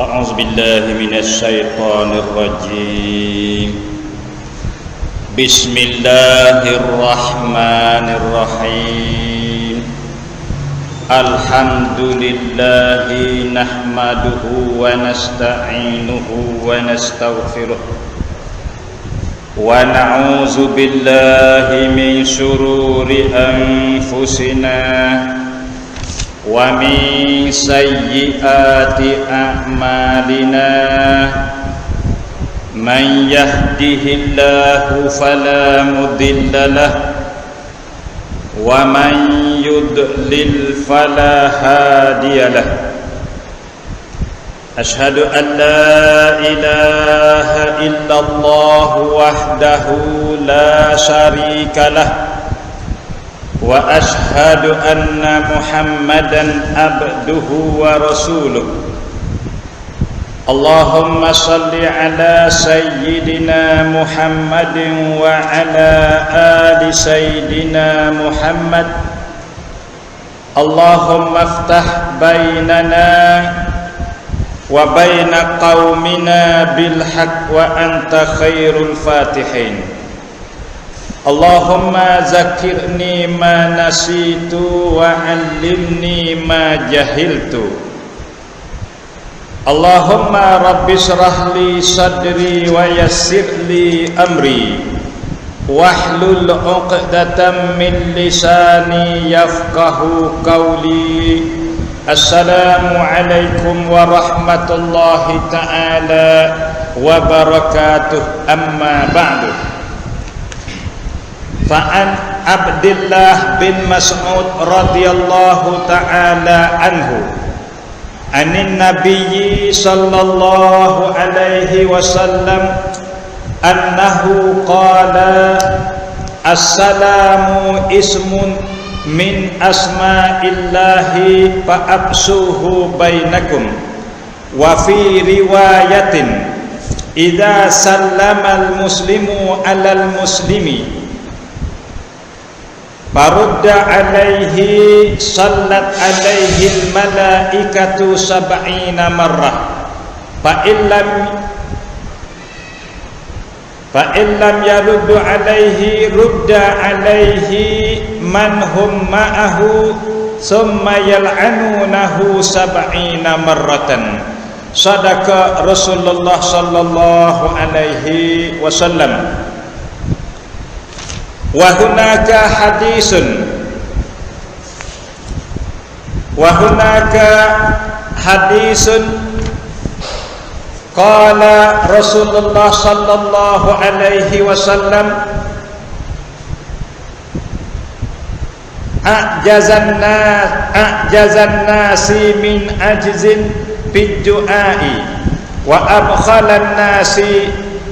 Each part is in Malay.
أعوذ بالله من الشيطان الرجيم بسم الله الرحمن الرحيم الحمد لله نحمده ونستعينه ونستغفره ونعوذ بالله من شرور أنفسنا ومن سيئات أعمالنا من يهده الله فلا مضل له ومن يضلل فلا هادي له أشهد أن لا إله إلا الله وحده لا شريك له وأشهد أن محمدا عبده ورسوله اللهم صل على سيدنا محمد وعلى آل سيدنا محمد اللهم افتح بيننا وبين قومنا بالحق وأنت خير الفاتحين اللهم ذكرني ما نسيت وعلمني ما جهلت اللهم رب اشرح لي صدري ويسر لي أمري واحلل عقدة من لساني يفقه قولي السلام عليكم ورحمة الله تعالى وبركاته أما بعد فعن عبد الله بن مسعود رضي الله تعالى عنه عن النبي صلى الله عليه وسلم أنه قال السلام اسم من أسماء الله فأبشوه بينكم وفي رواية إذا سلم المسلم على المسلم فرد عليه صلت عليه الملائكة 70 مرة فإن لم يرد عليه رد عليه من هم معه ثم يلعنونه 70 مرة صدق رسول الله صلى الله عليه وسلم وهناك حديث قال رسول الله صلى الله عليه وسلم أعجز الناس من عجز في الدعاء وأبخل الناس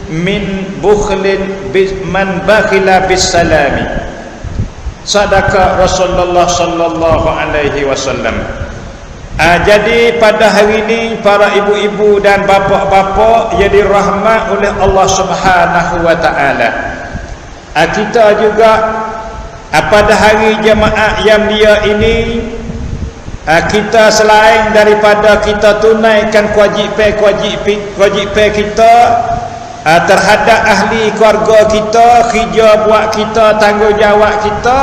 min bukhlin man bakhila bis salami sadaqa Rasulullah sallallahu alaihi wasallam. Jadi pada hari ini para ibu-ibu dan bapa-bapa yang dirahmat oleh Allah Subhanahu wa taala, kita juga pada hari jemaah yang mulia ini kita selain daripada kita tunaikan kewajipan kita terhadap ahli keluarga kita, kerja buat kita, tanggungjawab kita,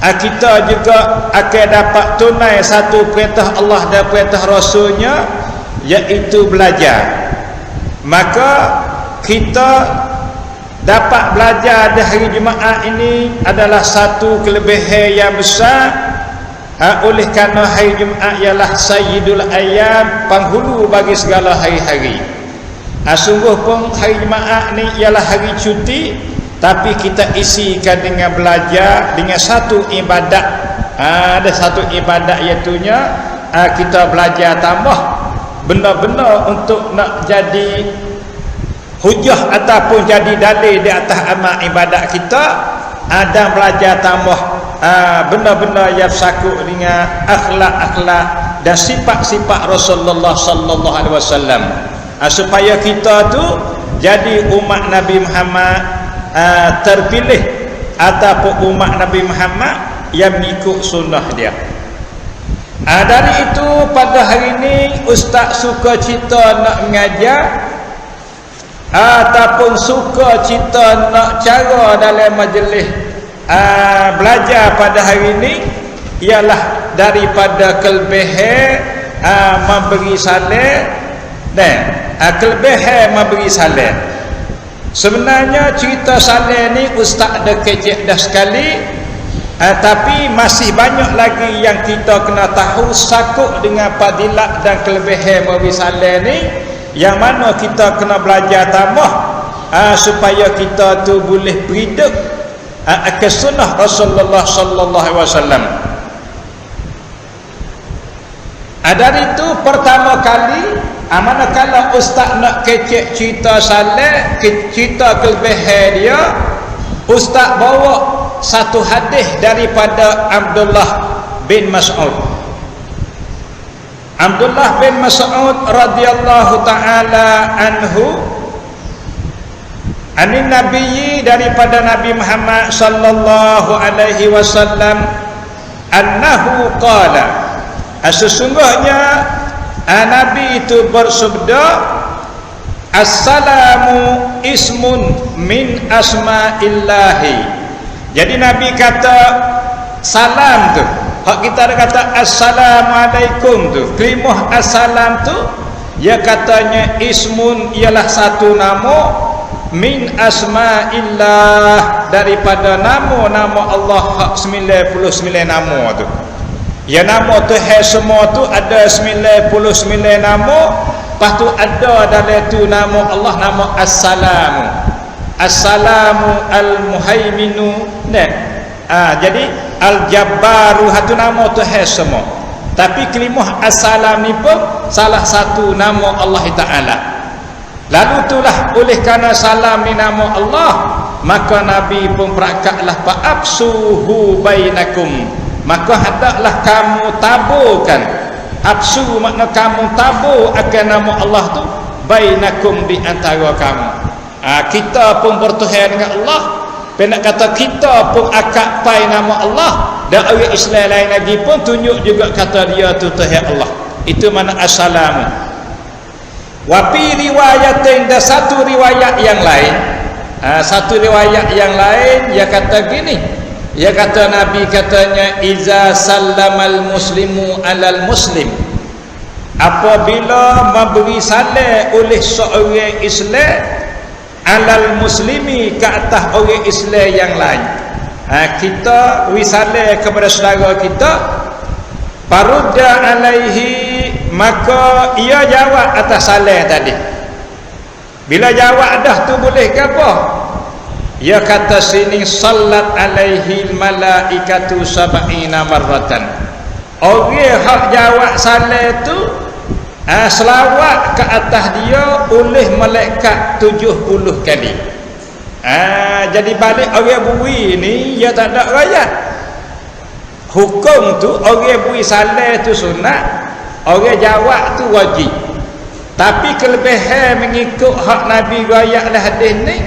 kita juga akan dapat tunai satu perintah Allah dan perintah Rasulnya, iaitu belajar. Maka kita dapat belajar di hari Jumaat ini adalah satu kelebihan yang besar. Oleh kerana hari Jumaat ialah Sayyidul Ayyam, penghulu bagi segala hari-hari. Sungguh pun hari Jumaat ni ialah hari cuti, tapi kita isikan dengan belajar, dengan satu ibadat. Ada satu ibadat iaitunya kita belajar tambah benda-benda untuk nak jadi hujah ataupun jadi dalil di atas amal ibadat kita. Ada belajar tambah benda-benda yang sakut dengan akhlak-akhlak dan sifat-sifat Rasulullah sallallahu alaihi wasallam, supaya kita tu jadi umat Nabi Muhammad terpilih ataupun umat Nabi Muhammad yang mengikut sunnah dia. Dari itu pada hari ini ustaz suka cita nak mengajar ataupun suka cita nak cara dalam majlis belajar pada hari ini, ialah daripada kelebihan memberi salam dan kelebihan memberi salam. Sebenarnya cerita salam ni ustaz dah kecek dah sekali, tapi masih banyak lagi yang kita kena tahu sakut dengan fadilat dan kelebihan memberi salam ni, yang mana kita kena belajar tambah supaya kita tu boleh beridik ke sunnah Rasulullah sallallahu alaihi wasallam. Dari itu pertama kali manakala ustaz nak kecek cerita salam, cerita kelebihan dia, ustaz bawa satu hadis daripada Abdullah bin Mas'ud. Abdullah bin Mas'ud radhiyallahu taala anhu, anin nabiyyi, daripada Nabi Muhammad sallallahu alaihi wasallam, annahu qala, sesungguhnya Nabi itu bersabda, assalamu ismun min asma'illahi. Jadi Nabi kata salam tu, hak kita ada kata assalamualaikum tu, kalimah assalam tu, dia katanya ismun, ialah satu nama, min asma'illah, daripada nama-nama Allah hak 99 nama tu. Ya, nama Tuhan semua tu ada 99 nama. Lepas tu ada dalam tu nama Allah, nama Assalamu, Assalamu Al-Muhaiminu. Jadi Al-Jabbaru, satu nama Tuhan semua. Tapi kalimah Assalam ni pun salah satu nama Allah Ta'ala. Lalu itulah, oleh kerana salam ni nama Allah, maka Nabi pun berakatlah fa'absuhu bainakum, maka hendaklah kamu taburkan. Absu makna kamu tabur akan nama Allah tu, bainakum, di antara kamu. Kita pun bertuhan dengan Allah, nak kata kita pun akad pai nama Allah, dan orang Islam lain lagi pun tunjuk juga kata dia tu Tuhan Allah. Itu mana assalamu. Wa fi riwayatin, dan satu riwayat yang lain, satu riwayat yang lain dia kata gini, dia kata Nabi katanya, iza sallamal muslimu alal muslim, apabila memberi salam oleh seorang Islam alal muslimi, ke atas orang Islam yang lain, kita wisale kepada saudara kita, farudda alaihi, maka ia jawab atas salam tadi. Bila jawab dah tu boleh ke apa? Ia kata sini, sallat alaihi malaikatu sab'ina marratan, orang hak jawab salam tu selawat ke atas dia oleh malaikat 70 kali. Jadi balik orang bui ni, dia tak ada rayat. Hukum tu orang bui salam tu sunat, orang jawab tu wajib. Tapi kelebihan mengikut hak Nabi rayat lah hadis ni,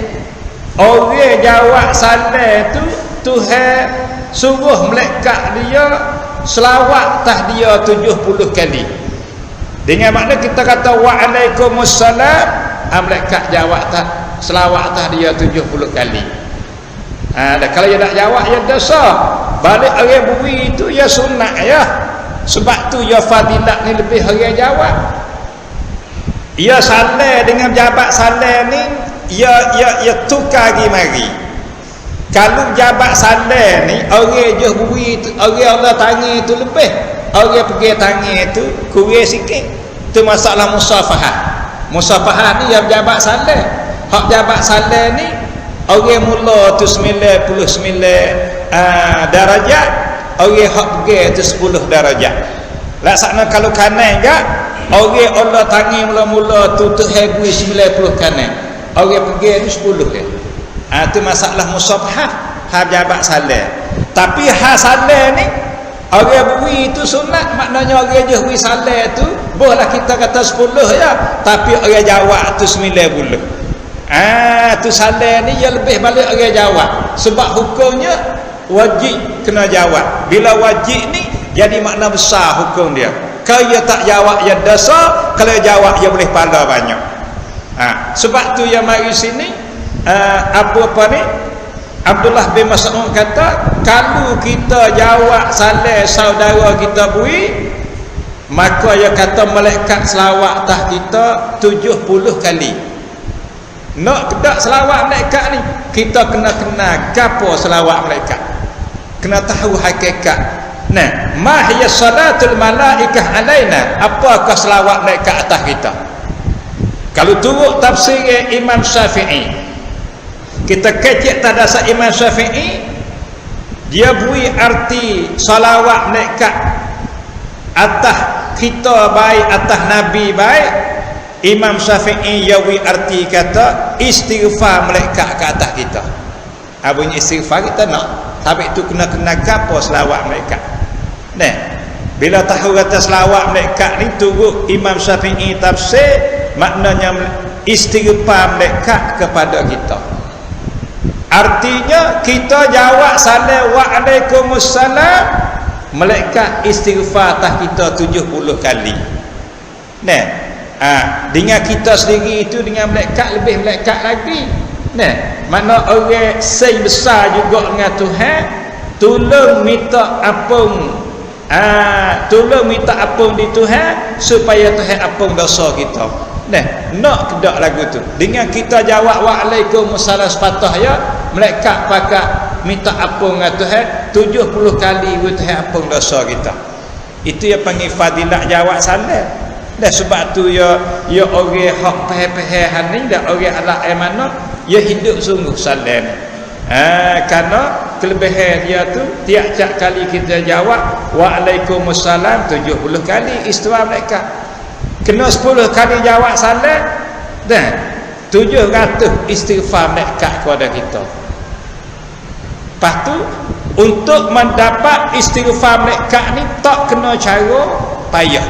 orang jawab salam tu Tuhan suruh malaikat dia selawat atas dia 70 kali. Dengan makna kita kata waalaikumsalam, malaikat jawab tak selawat atas dia 70 kali. Dan kalau dia tak jawab, dia dosa. Balik orang bui itu ya sunat ya. Sebab tu ya fadilat ni lebih orang jawab. Ya salam dengan jabat salam ni, ya tukar lagi mari. Kalau jabat salam ni orang je bui tu, orang Allah tangan tu lebih, orang pergi tangan tu kurang sikit. Itu masalah musafahah. Musafahah ni yang jabat salam. Hak jabat salam ni orang mula tu 99 darajat, orang hak pergi tu 10 darajat. Laksana kalau kanan enggak, orang Allah tangan mula-mula tu Tuhan bui 90 kanan, orang pergi tu 10 dia. Itu masalah musafahah, hak jabat salam. Tapi hak salam ni orang bui itu sunat, maknanya orang je bui salam tu bolehlah kita kata 10 ya, tapi orang jawab tu 90. Tu salam ni ya lebih balik orang jawab, sebab hukumnya wajib kena jawab. Bila wajib ni Jadi makna besar hukum dia. Kalau dia tak jawab dia dosa, kalau dia jawab dia boleh pahala banyak. Sebab tu yang mari sini apa ni, Abdullah bin Mas'ud kata, kalau kita jawab salah saudara kita bui, maka dia kata malaikat selawat atas kita 70 kali. Nak kedak selawat malaikat ni, kita kena kenal gapo selawat malaikat, kena tahu hakikat. Nah, ma hiya salatul malaikah alaina, apakah selawat malaikat atas kita? Kalau turut tafsir Imam Syafi'i, kita kecek tak dasar Imam Syafi'i, dia beri arti salawat malaikat atas kita baik, atas Nabi baik. Imam Syafi'i dia beri arti kata istighfar malaikat ke atas kita. Bunyi istighfar kita nak, tapi itu kena gapo selawat malaikat. Nah, bila tahu kata selawat malaikat ni, turut Imam Syafi'i tafsir, maknanya istighfar malaikat kepada kita. Artinya kita jawab salam waalaikumsalam, malaikat istighfar atas kita 70 kali. Nah, dengan kita sendiri itu, dengan malaikat lebih malaikat lagi. Nah, mana orang sei besar juga dengan Tuhan, tolong minta ampun. Tolong minta ampun di Tuhan supaya Tuhan ampun dosa kita. Nah, nak kedak lagu tu. Dengan kita jawab waalaikumsalam sepatah ya, malaikat pakat minta ampun dengan Tuhan 70 kali Tuhan ampun dosa kita. Itu yang panggil fadilat jawab salam. Dah sebab tu ya orang hak peh-pehan ni, dah orang ala mana ya hidup sungguh salam. Karena kelebihan dia tu tiap-tiap kali kita jawab waalaikumsalam 70 kali istighfar malaikat. Kena 10 kali jawab salam, dan 700 istighfar malaikat kepada kita. Lepas tu, untuk mendapat istighfar malaikat ni tak kena cara payah.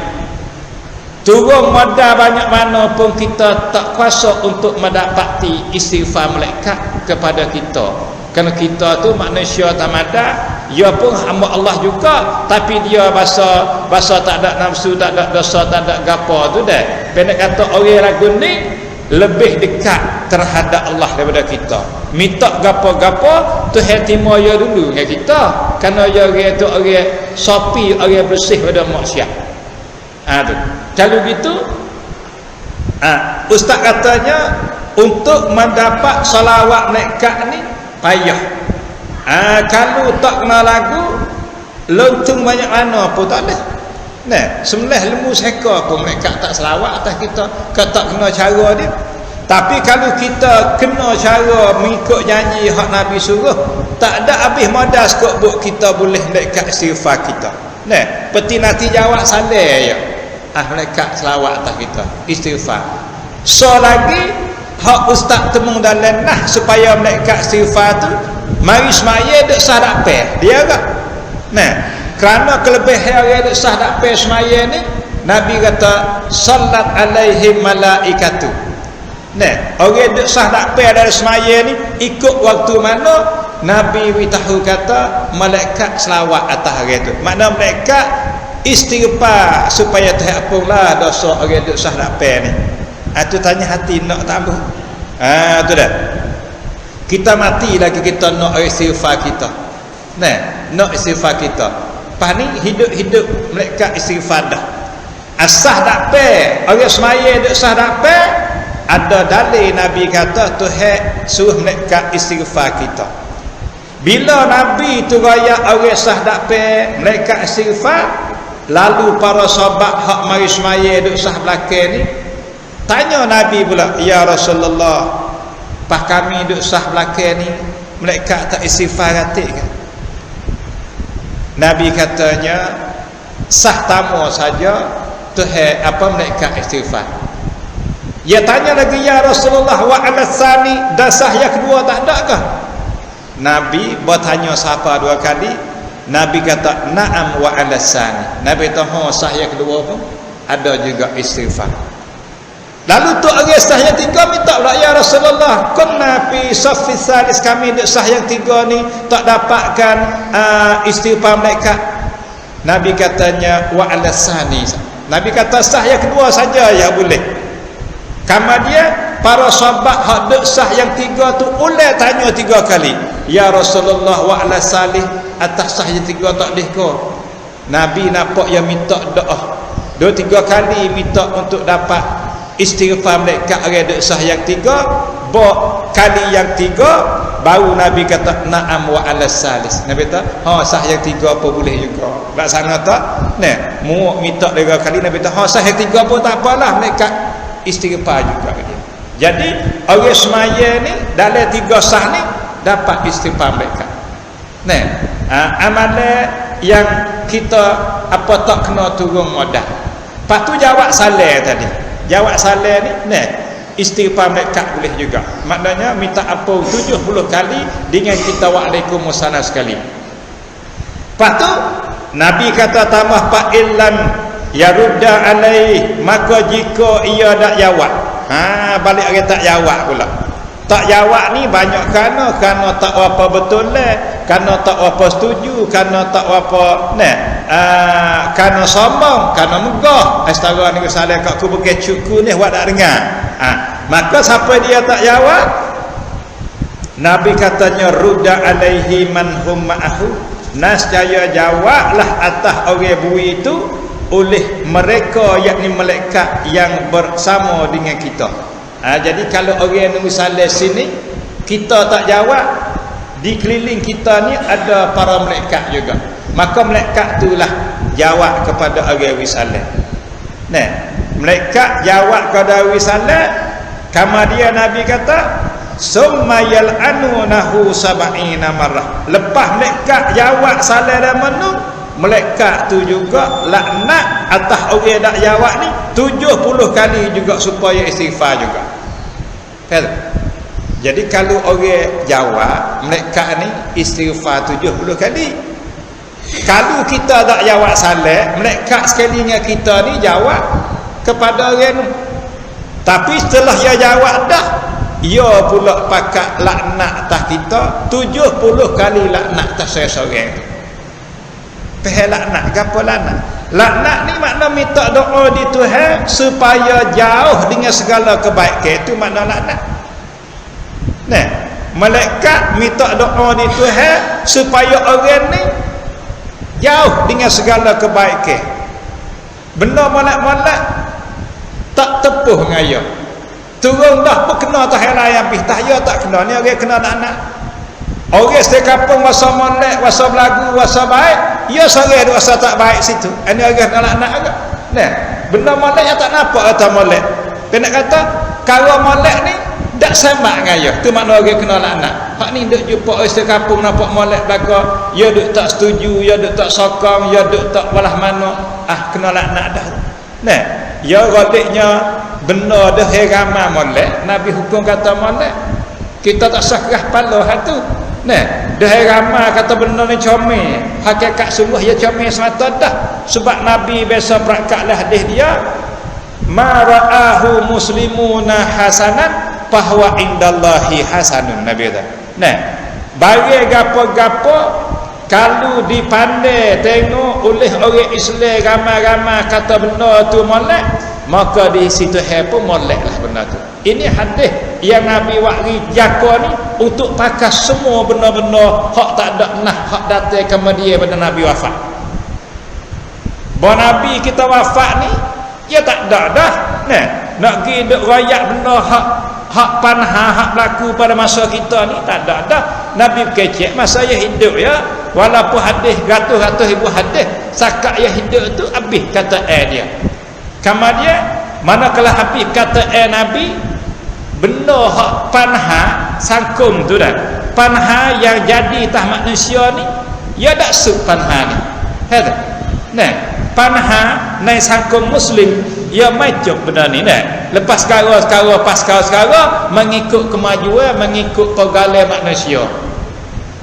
Turun modal banyak mana pun kita tak kuasa untuk mendapati istighfar malaikat kepada kita. Kerana kita tu manusia tamada, dia pun hamba Allah juga, tapi dia bahasa tak ada nafsu, tak ada dosa, tak ada gapo tu dah. Pendek kata orang ragu ni lebih dekat terhadap Allah daripada kita. Minta gapo-gapo Tuhan terima dia dulu dengan kita, kerana dia orang tu orang sopi, orang bersih pada maksiat. Tu. Kalau gitu, ustaz katanya untuk mendapat salawat malaikat ni payah. Kalau tak kena lagu, loncung banyak mana pun tak ada. Nah, sembelih lembu seka pun malaikat tak selawat atas kita, tak kena cara dia. Tapi kalau kita kena cara mengikut janji hak Nabi suruh, tak ada habis modal sekok buat kita boleh malaikat istighfar kita. Nah, peti nanti jawab salam ya. Malaikat selawat atas kita, istighfar. So lagi hak ustaz temung dalam nah supaya malaikat istighfar tu mari semaya duk sah dak pe dia ke. Nah, kerana kelebihan orang duk sah dak pe semaya ni, Nabi kata sallat alaihi malaikatu. Nah, orang duk sah dak pe dari semaya ni ikut waktu mana Nabi beritahu kata malaikat selawat atas orang tu. Makna malaikat istighfar supaya terhampunlah dosa orang duk sah dak pe ni. Tu tanya hati nak tak ampuh. Tu dah. Kita mati lagi kita nak istighfar kita. Nah, nak istighfar kita. Pas ni hidup-hidup mereka istighfar dah. Asah dak pe, orang semaya duk sah dak pe, ada dalil Nabi kata Tuhan suruh mereka istighfar kita. Bila Nabi tu raya orang sah dak pe, mereka istighfar, lalu para sahabat hak mari semaya duk sah belakang ni tanya Nabi pula, ya Rasulullah, pas kami duk sah belakang ni mereka tak istighfar ratik kan? Nabi katanya sah tamu saja Tuhan apa mereka istighfar. Dia tanya lagi, ya Rasulullah, wa alasani, dah sah yang kedua tak ada kah? Nabi bertanya siapa dua kali, Nabi kata na'am wa alasani. Nabi tahu sah yang kedua pun ada juga istighfar. Lalu tu orang sah yang tiga minta pula, ya Rasulullah, kunna fi saffi salis, kami duk sah yang tiga ni tak dapatkan istighfar malaikat. Nabi katanya wa ala sani. Nabi kata sah yang kedua saja ya boleh. Kemudian para sahabat hak duk sah yang tiga tu ulai tanya tiga kali, ya Rasulullah wa ala salih, atas sah yang tiga tak boleh ke? Nabi nampak yang minta doa. Dua tiga kali minta untuk dapat istighfar mereka orang duk sah yang tiga. Kali yang tiga baru Nabi kata na'am wa ala salis. Nabi kata sah yang tiga apa boleh juga. Laksana tak? Nah, mu minta tiga kali Nabi kata sah yang tiga pun tak apalah, mereka istighfar juga dia. Jadi orang semaya ni dalam tiga sah ni dapat istighfar mereka. Nah, amalan yang kita apa tak kena turun modal. Lepas tu jawab salam tadi. Jawab salam ni nah istighfar mereka boleh juga. Maknanya minta apa 70 kali dengan kita waalaikumsalam sekali. Lepas tu Nabi kata tambah fa illam yarudda alaih, maka jika ia tak jawab, balik orang tak jawab pula. Tak jawab ni banyak kerana tak apa betul lah, kerana tak apa setuju, kerana tak apa kerana sombong, kerana megah. Astagfirullah ni salah kat ku pakai cuku ni awak tak dengar. Maka siapa dia tak jawab, Nabi katanya rudda alaihi man hum ma'ahu, nascaya jawablah atas orang bui itu oleh mereka, yakni malaikat yang bersama dengan kita. Jadi kalau orang yang misalnya sini kita tak jawab, di keliling kita ni ada para malaikat juga, maka malaikat itulah jawab kepada orang wisalah. Nah, malaikat jawab kepada wisalah. Kemudian Nabi kata summa yal'anunahu sab'ina marrah. Lepas malaikat jawab salah dan menung, malaikat tu juga laknat atas orang tak jawab ni 70 kali juga supaya istighfar juga. Kan? Jadi kalau orang jawab, malaikat ni istighfar 70 kali. Kalau kita tak jawab salah, malaikat sekali dengan kita ni jawab kepada orang ni. Tapi setelah dia jawab dah, ia pula pakat laknat atas kita 70 kali laknat atas seseorang tu. Pihak laknat, apa laknat? Laknat ni makna minta doa di Tuhan supaya jauh dengan segala kebaikan, itu makna laknat. Nah, malaikat minta doa di Tuhan supaya orang ni jauh dengan segala kebaikan. Benda malak-malak tak tepuh ngaya. Turun dah pun kena tahir layan pih ya tak kena, ni orang kena nak. Orang setiap kampung wasa molek, wasa belagu, wasa baik, ya sore wasa tak baik situ. Ini orang nak agak. Nah, benda molek yang tak nampak atau molek. Dia nak kata kalau molek ni tak sama ngaya. Tu makna orang kena nak. Hak ni duk jumpa orang setiap kampung nampak molek belaka, ya duk tak setuju, ya duk tak sokong, ya duk tak walah mana. Kena nak dah. Nah, ya rodiknya benda dah ramai molek, Nabi hukum kata molek. Kita tak sah kerah pala hal tu. Nah, dah ramai kata benda ni comel. Hakikat sungguh ya comel semata dah. Sebab Nabi biasa berakatlah hadis dia, ma ra'ahu muslimuna hasanan bahwa indallahi hasanun. Nabi kata. Nah, bagi gapo-gapo kalau dipandai tengok oleh orang Islam ramai-ramai kata benda tu molek, maka di situ pun molek lah benda tu. Ini hadis yang Nabi wakri jaka ni untuk pakai semua benda-benda hak tak ada nah hak datang kemudian pada Nabi wafat. Bahawa Nabi kita wafat ni dia tak ada dah. Nah, nak pergi duk rayak benda hak panha hak berlaku pada masa kita ni tak ada dah. Nabi kecek masa dia hidup ya, walaupun hadis ratus-ratus ribu hadis, sakat dia hidup tu habis kata dia. Kemudian manakala habis kata Nabi, benda hak panha sangkum tu dah. Panha yang jadi tah manusia ni, ya tak sub panha ni. Nah, panha naik sangkum muslim, ya macam benda ni dah. Lepas sekarang pas mengikut kemajuan, mengikut pergaulan manusia.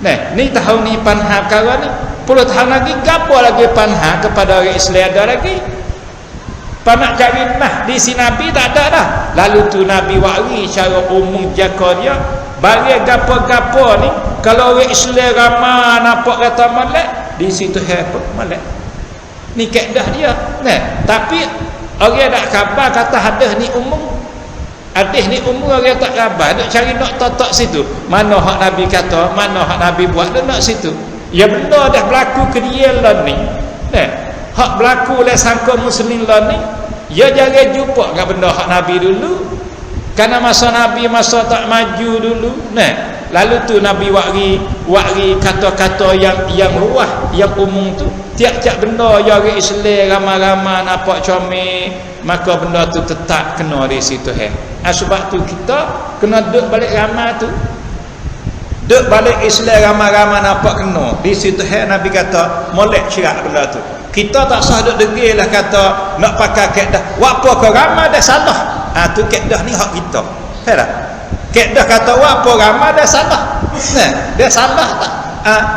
Nah, ni tahun ni panha perkara ni. 10 tahun lagi gapo lagi panha kepada orang Islam ada lagi. Panak cari nah di si Nabi tak ada dah. Lalu tu Nabi wari secara umum jaga dia bagi gapo-gapo ni kalau orang Islam ramai nampak kata molek, di situ apa molek. Ni kaedah dia. Nah, tapi orang tak khabar kata hadis ni umum. Hadis ni umum orang tak khabar, duk cari nak totok situ. Mana hak Nabi kata, mana hak Nabi buat, duk nak situ. Ya benda dah berlaku ke dia lah ni. Nah, hak berlaku oleh sangka muslim lah ni, ya jangan jumpa dengan benda hak Nabi dulu. Karena masa Nabi masa tak maju dulu. Nah, lalu tu Nabi wari kata-kata yang luah, yang umum tu. Tiap-tiap benda yang orang Islam ramai-ramai nampak comel, maka benda tu tetap kena di situ. Sebab tu kita kena duduk balik ramai tu. Duduk balik Islam ramai-ramai nampak kena di situ. Nabi kata molek syirak benda tu. Kita tak sah duduk degil lah kata nak pakai kaedah. Apa kau ramai dah salah. Tu kaedah ni hak kita. Faham tak? Kaedah kata apa ramai dah salah. Nah, dia salah tak?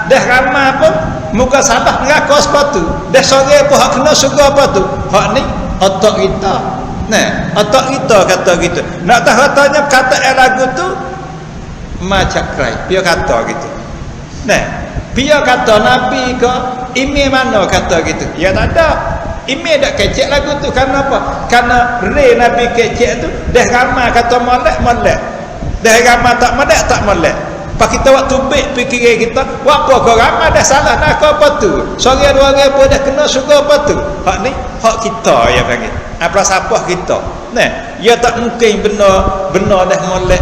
Dah ramai pun muka salah mengaku sepatu. Dah sore pun hak kena suka apa tu? Hak ni otak kita. Nah, otak kita kata gitu. Nak tahu katanya kata lagu tu macam cry. Dia kata gitu. Nah, dia kata Nabi ke email mana kata gitu. Ya tak ada. Email dak kecek lagu tu karena apa? Karena re Nabi kecek tu dah ramai kata molek. Dah ramai tak molek. Pak kita waktu baik fikiran kita, apa kau ramai dah salah nak kau apa tu? Sore dua hari pun dah kena suka apa tu? Hak ni hak kita ya panggil. Apa sapah kita. Nah, ya tak mungkin benda dah molek.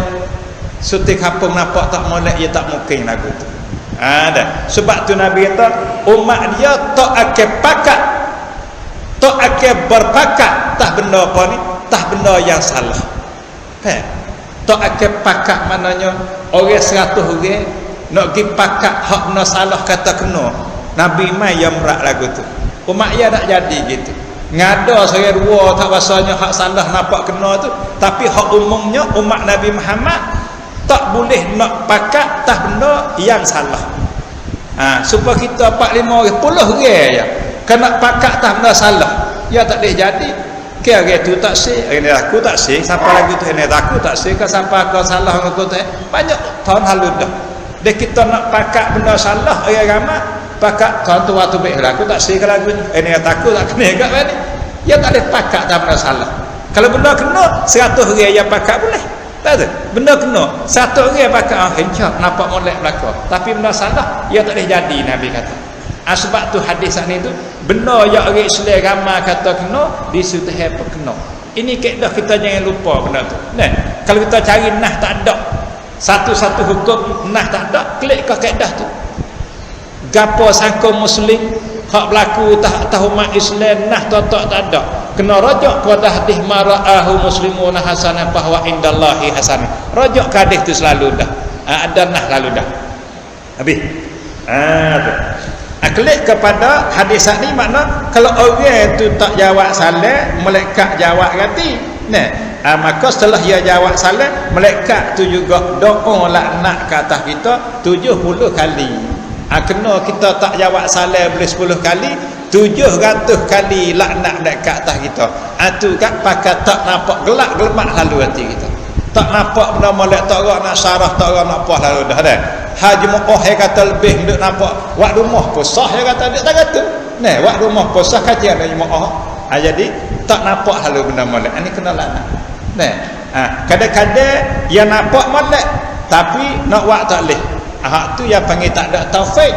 Sutik kampung nampak tak molek, ya tak mungkin lagu tu. Dah. Sebab tu Nabi kata umat dia tak akan pakat. Tak akan berpakat tak benda apa ni? Tak benda yang salah. Tak akan pakat maknanya orang 100 orang nak pergi pakat hak benda salah kata kena. Nabi mai yang merak lagu tu. Umat dia tak jadi gitu. Ngada saya dua tak rasanya hak salah nampak kena tu, tapi hak umumnya umat Nabi Muhammad tak boleh nak pakat tak benda yang salah. Supaya kita 4-5 orang 10 orang ya kena pakat tak benda salah. Ya tak boleh jadi. Kira tu tak sih, ini aku tak sih, siapa lagi tu ini aku tak sih, ke siapa kau salah aku tu banyak tahun lalu dah. Dek kita nak pakat benda salah, orang ramai pakat kau tu waktu baik aku tak sih kalau lagu ini aku tak kena agak ni. Ya tak ada pakat tak benda salah. Kalau benda kena 100 orang yang pakat boleh. Tak ada. Benda kena 1 orang pakat hencak nampak molek belaka. Tapi benda salah, ya tak boleh jadi Nabi kata. Sebab tu hadis ni tu benda yang orang Islam ramai kata kena di situ apa kena. Ini kaedah kita jangan lupa benda tu. Nah, kalau kita cari nah tak ada satu-satu hukum nah tak ada, klik ke kaedah tu. Gapo sangka muslim hak berlaku tak umat Islam nah tak ada. Kena rujuk kepada hadis mara'ahu muslimuna hasanah bahwa indallahi hasanah. Rujuk ke hadis tu selalu dah. Ada nah lalu dah. Habis. Tu. Klik kepada hadis ni makna kalau orang tu tak jawab salah, malaikat jawab ganti. Nah, maka setelah dia jawab salah, malaikat tu juga doa laknat ke atas kita 70 kali. Kena kita tak jawab salah boleh 10 kali, 700 kali laknat dekat atas kita. Tu kan pakai tak nampak gelak gelemak lalu hati kita. Tak nampak benda molek tak orang nak syarah, tak orang nak puas lalu dah dah. Haji Muqah yang kata lebih duk nampak wak rumah posah yang kata dia tak kata. Nah, wak rumah posah kajian Haji Muqah. Jadi tak nampak lalu benda molek. Ini kena laknat. Nah, kadang-kadang yang nampak molek tapi nak wak tak leh. Tu yang panggil tak ada taufik.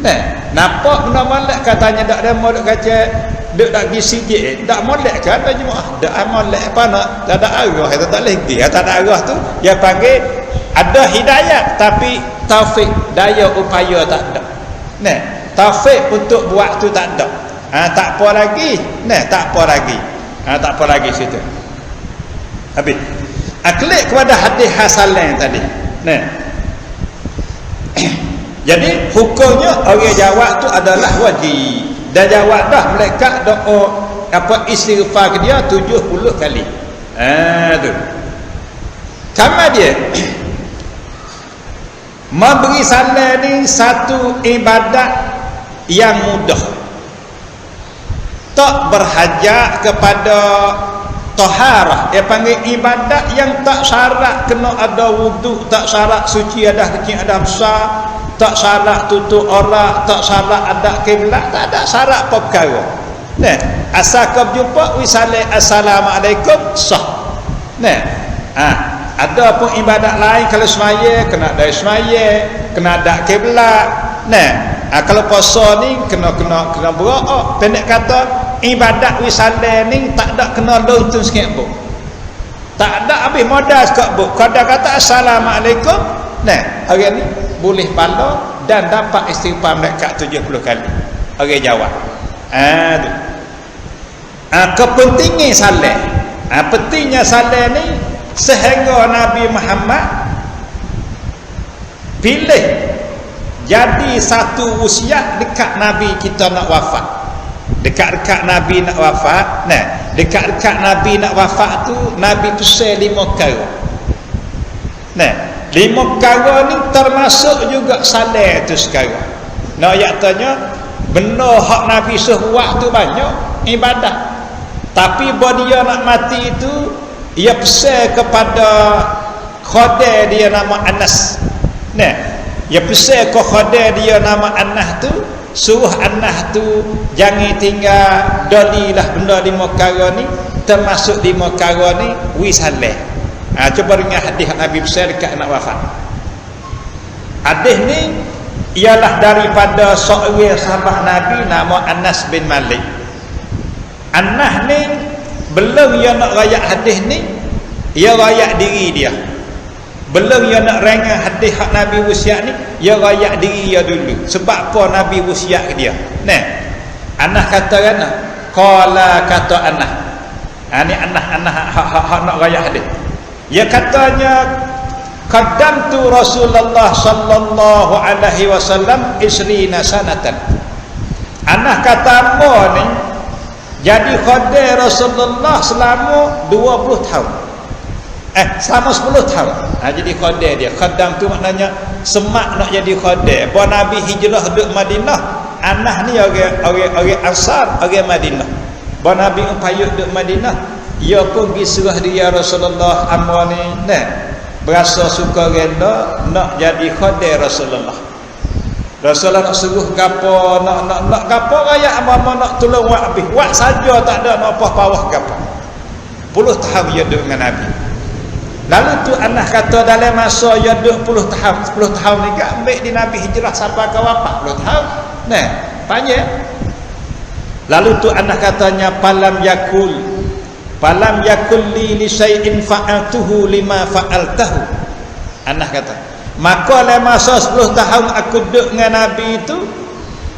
Nah, nampak benda molek katanya tak ada molek kaca duk nak pergi sikit tak molek kan Haji Muqah. Tak molek apa nak tak ada arah itu tak leh pergi. Tak ada arah tu yang panggil ada hidayah tapi taufik daya upaya tak ada. Nah, taufik untuk buat tu tak ada. Tak apa lagi. Nah, tak apa lagi. Tak apa lagi situ. Habis. Klik kepada hadis hasalan tadi. Nah. Jadi hukumnya orang jawab tu adalah wajib. Dan jawab dah malaikat doa apa istighfar ke dia 70 kali. Tu. Sama dia. Memberi salam ni satu ibadat yang mudah. Tak berhajat kepada taharah. Dia panggil ibadat yang tak syarat kena ada wuduk, tak syarat suci ada kecil ada besar, tak salah tutup orang, tak salah adat kiblat, tak ada syarat perkara. Nah, asal kau jumpa wisale assalamualaikum sah. Nah, ada pun ibadat lain kalau semaya kena dari semaya, kena adat kiblat. Nah, kalau puasa ni kena berdoa. Pendek kata ibadat wisale ni tak ada kena lontong sikit pun. Tak ada habis modal sikit pun. Kalau kata assalamualaikum, nah, hari ni boleh pahala dan dapat istighfar mereka 70 kali. Orang jawab. Tu. Kepentingan salat. Pentingnya salat ni sehingga Nabi Muhammad pilih jadi satu usia dekat Nabi kita nak wafat. Dekat-dekat Nabi nak wafat. Nah, dekat-dekat Nabi nak wafat tu Nabi pesan 5 perkara. Nah, 5 perkara ni termasuk juga salat tu sekarang. Nak ayat tanya, benda hak Nabi suruh buat tu banyak ibadah. Tapi bila dia nak mati itu, ia pesan kepada khadir dia nama Anas. Nah, ia pesan ke khadir dia nama Anas tu, suruh Anas tu jangan tinggal dolilah benda 5 perkara ni, termasuk 5 perkara ni wisalah. Cuba dengar hadis Nabi besar dekat nak wafat. Hadis ni ialah daripada seorang sahabat Nabi nama Anas bin Malik. Anas ni belum dia nak rayak hadis ni, dia rayak diri dia. Belum dia nak rangka hadis hak Nabi wasiat ni, dia rayak diri dia dulu. Sebab apa Nabi wasiat dia? Nah, Anas kata kan, qala kata Anas. Ni Anas hak nak rayak hadis. Dia katanya qaddamtu Rasulullah sallallahu alaihi wasallam 20 sanatan. Anas kata apa ni? Jadi khadir Rasulullah selama 20 tahun. Selama 10 tahun. Jadi khadir dia. Khaddam tu maknanya semak nak jadi khadir. Bahawa Nabi hijrah duduk Madinah, Anas ni orang Ansar, orang Madinah. Bahawa Nabi payut duduk Madinah, ia pun pergi surah dia Rasulullah amra ni, berasa suka rela nak jadi khadir Rasulullah. Rasulullah nak suruh gapo, nak gapo raya apa nak tolong buat habis. Buat saja tak ada nak apa pawah gapo. 10 tahun dia duduk dengan Nabi. Lalu tu Anas kata dalam masa dia duduk 10 tahun ni gak ambil di Nabi hijrah sampai ke wafat 10 tahun. Nah, panjang. Lalu tu Anas katanya falam yakul li syai'in fa'altuhu lima fa'altahu. Anas kata, maka dalam masa 10 tahun aku duduk dengan Nabi itu,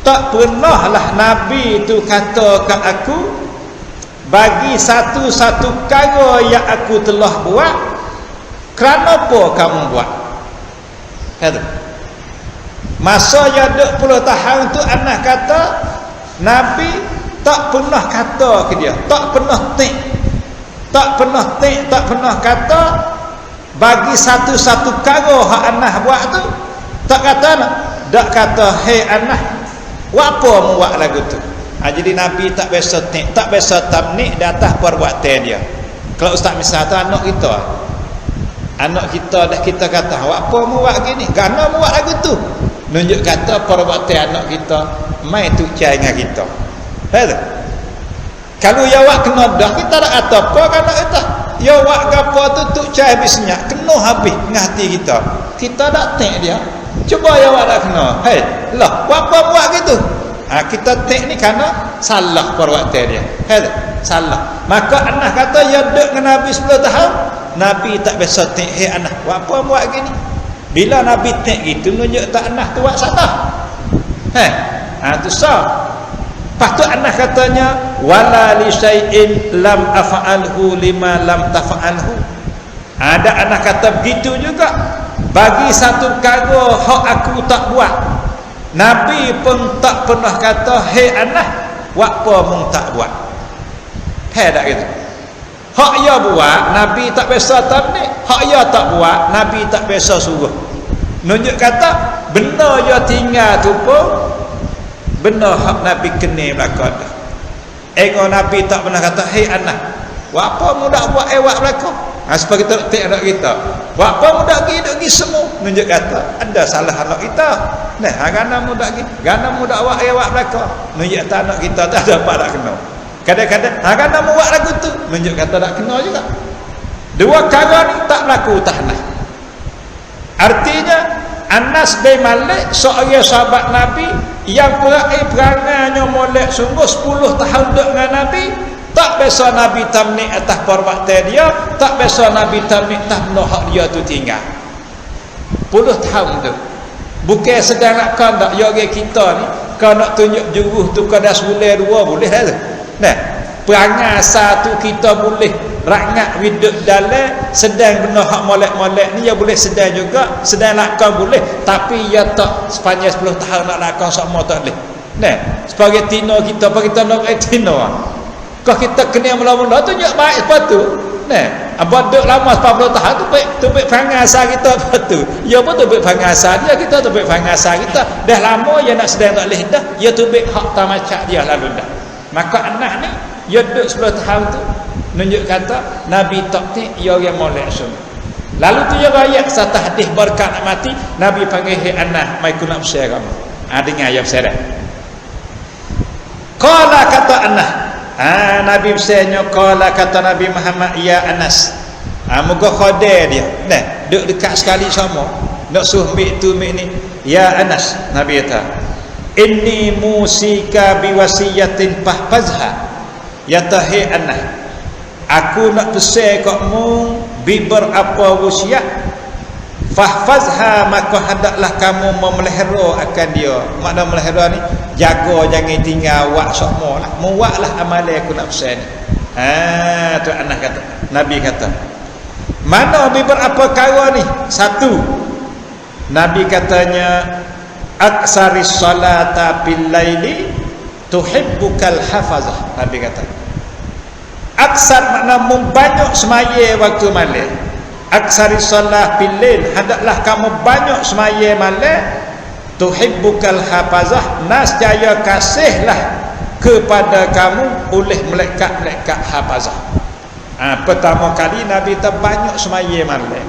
tak pernah lah Nabi itu kata ke aku bagi satu-satu perkara yang aku telah buat, kerana apa kamu buat? Kata masa dia duduk 10 tahun tu Anas kata Nabi tak pernah kata ke dia, tak pernah kata bagi satu-satu perkara hak Anas buat tu, tak kata nak, tak kata hei Anas buat apa mu buat lagu tu. Jadi Nabi tak biasa tamnik di atas perbuatan dia. Kalau ustaz misal tu anak kita dah kita kata buat apa mu buat gini, kerana mu buat lagu tu, nunjuk kata perbuatan anak kita mai tu cai dengan kita. Betul? Kalau ya wak kena dah, kita tak kata apa kata kita. Ya wak gapo tu tuk cai habis senyap, kena habis dengan hati kita. Kita tak tek dia. Cuba ya wak dak kena. Hei, lah, apa buat gitu? Kita tek ni kerana salah perbuatan dia. Hei, salah. Maka Anas kata ya duduk dengan Nabi 10 tahun, Nabi tak biasa tek, hei Anas, apa buat gini? Bila Nabi tek gitu, nunjuk tak Anas tu buat salah. Hei, tu sah. Lepas tu Anas katanya wala li syai'in lam af'alhu lima lam taf'alhu. Ada Anas kata begitu juga bagi satu perkara hak aku tak buat, Nabi pun tak pernah kata hei Anas buat apa mung tak buat. Hei tak gitu. Hak ia buat Nabi tak biasa tablik, hak ia tak buat Nabi tak biasa suruh. Nunjuk kata benda dia tinggal tu pun benda hak Nabi kena belakang dah. Nabi tak pernah kata hei Anas buat apa mu dak buat buat belakang. Supaya kita tak anak kita. Apa muda pergi semua. Nunjuk kata, ada salah anak kita. Nah, gana muda pergi. Gana muda awak belakang. Nunjuk kata anak kita tak dapat tak kena. Kadang-kadang, gana mu buat lagu tu. Nunjuk kata tak kena juga. Dua cara ni tak berlaku tahnah. Artinya, Anas bin Malik, seorang sahabat Nabi, yang perangainya molek sungguh 10 tahun duduk dengan Nabi. Tak biasa Nabi tamnik atas perbuatan dia, tak biasa Nabi tamnik atas benda hak dia tu tinggal. 10 tahun tu. Bukan sedang nak kandak ya orang kita ni, kalau nak tunjuk juruh tu kada sebulan dua boleh dah. Nah, perangai satu kita boleh rakyat hidup dalam sedang benda hak molek-molek ni ya boleh sedang juga, sedang lakon boleh, tapi ya tak sepanjang 10 tahun nak lakon sama tak boleh. Nah, sebagai tino kita, apa kita nak tino. Kalau kita kena mula-mula tunjuk baik sepatu. Nah, abang duduk lama 40 tahun tu baik pengasa kita sepatu. Ya pun tu baik pengasa dia, kita tu baik pengasa kita. Dah lama ya nak sedang tak boleh dah, ya tu baik hak tamacak dia lalu dah. Maka anak ni ya duduk 10 tahun tu nunjuk kata Nabi tak ni ya orang molek semua. Lalu tu ya rakyat satu hadis berkat nak mati, Nabi panggil hai anak mai ku nak bersih kamu. Dengar ya bersih. Qala kata anak. Nabi bersihnya qala kata Nabi Muhammad ya Anas. Moga khadir dia. Nah, duduk dekat sekali sama. Nak suruh ambil tu ambil ni. Ya Anas, Nabi kata, inni musika biwasiyatin fahfazha. Ya tahi Anas, aku nak pesan kamu bi berapa wasiat, fahfazha, maka hendaklah kamu memelihara akan dia. Makna memelihara ni jaga, jangan tinggal, wak sokmo lah, muwaklah amalan aku nak pesan ni. Tu Anas kata, Nabi kata, mana bi berapa kara ni? Satu, Nabi katanya aksaris salata bil laili tuhibbukal hafazah. Nabi kata aksar makna membanyak semaya waktu malam. Aksari salat bil lail, hendaklah kamu banyak semaya malam. Tuhibbukal hafazah, nascaya kasihlah kepada kamu oleh malaikat-malaikat hafazah. Pertama kali Nabi terbanyak semaya malam.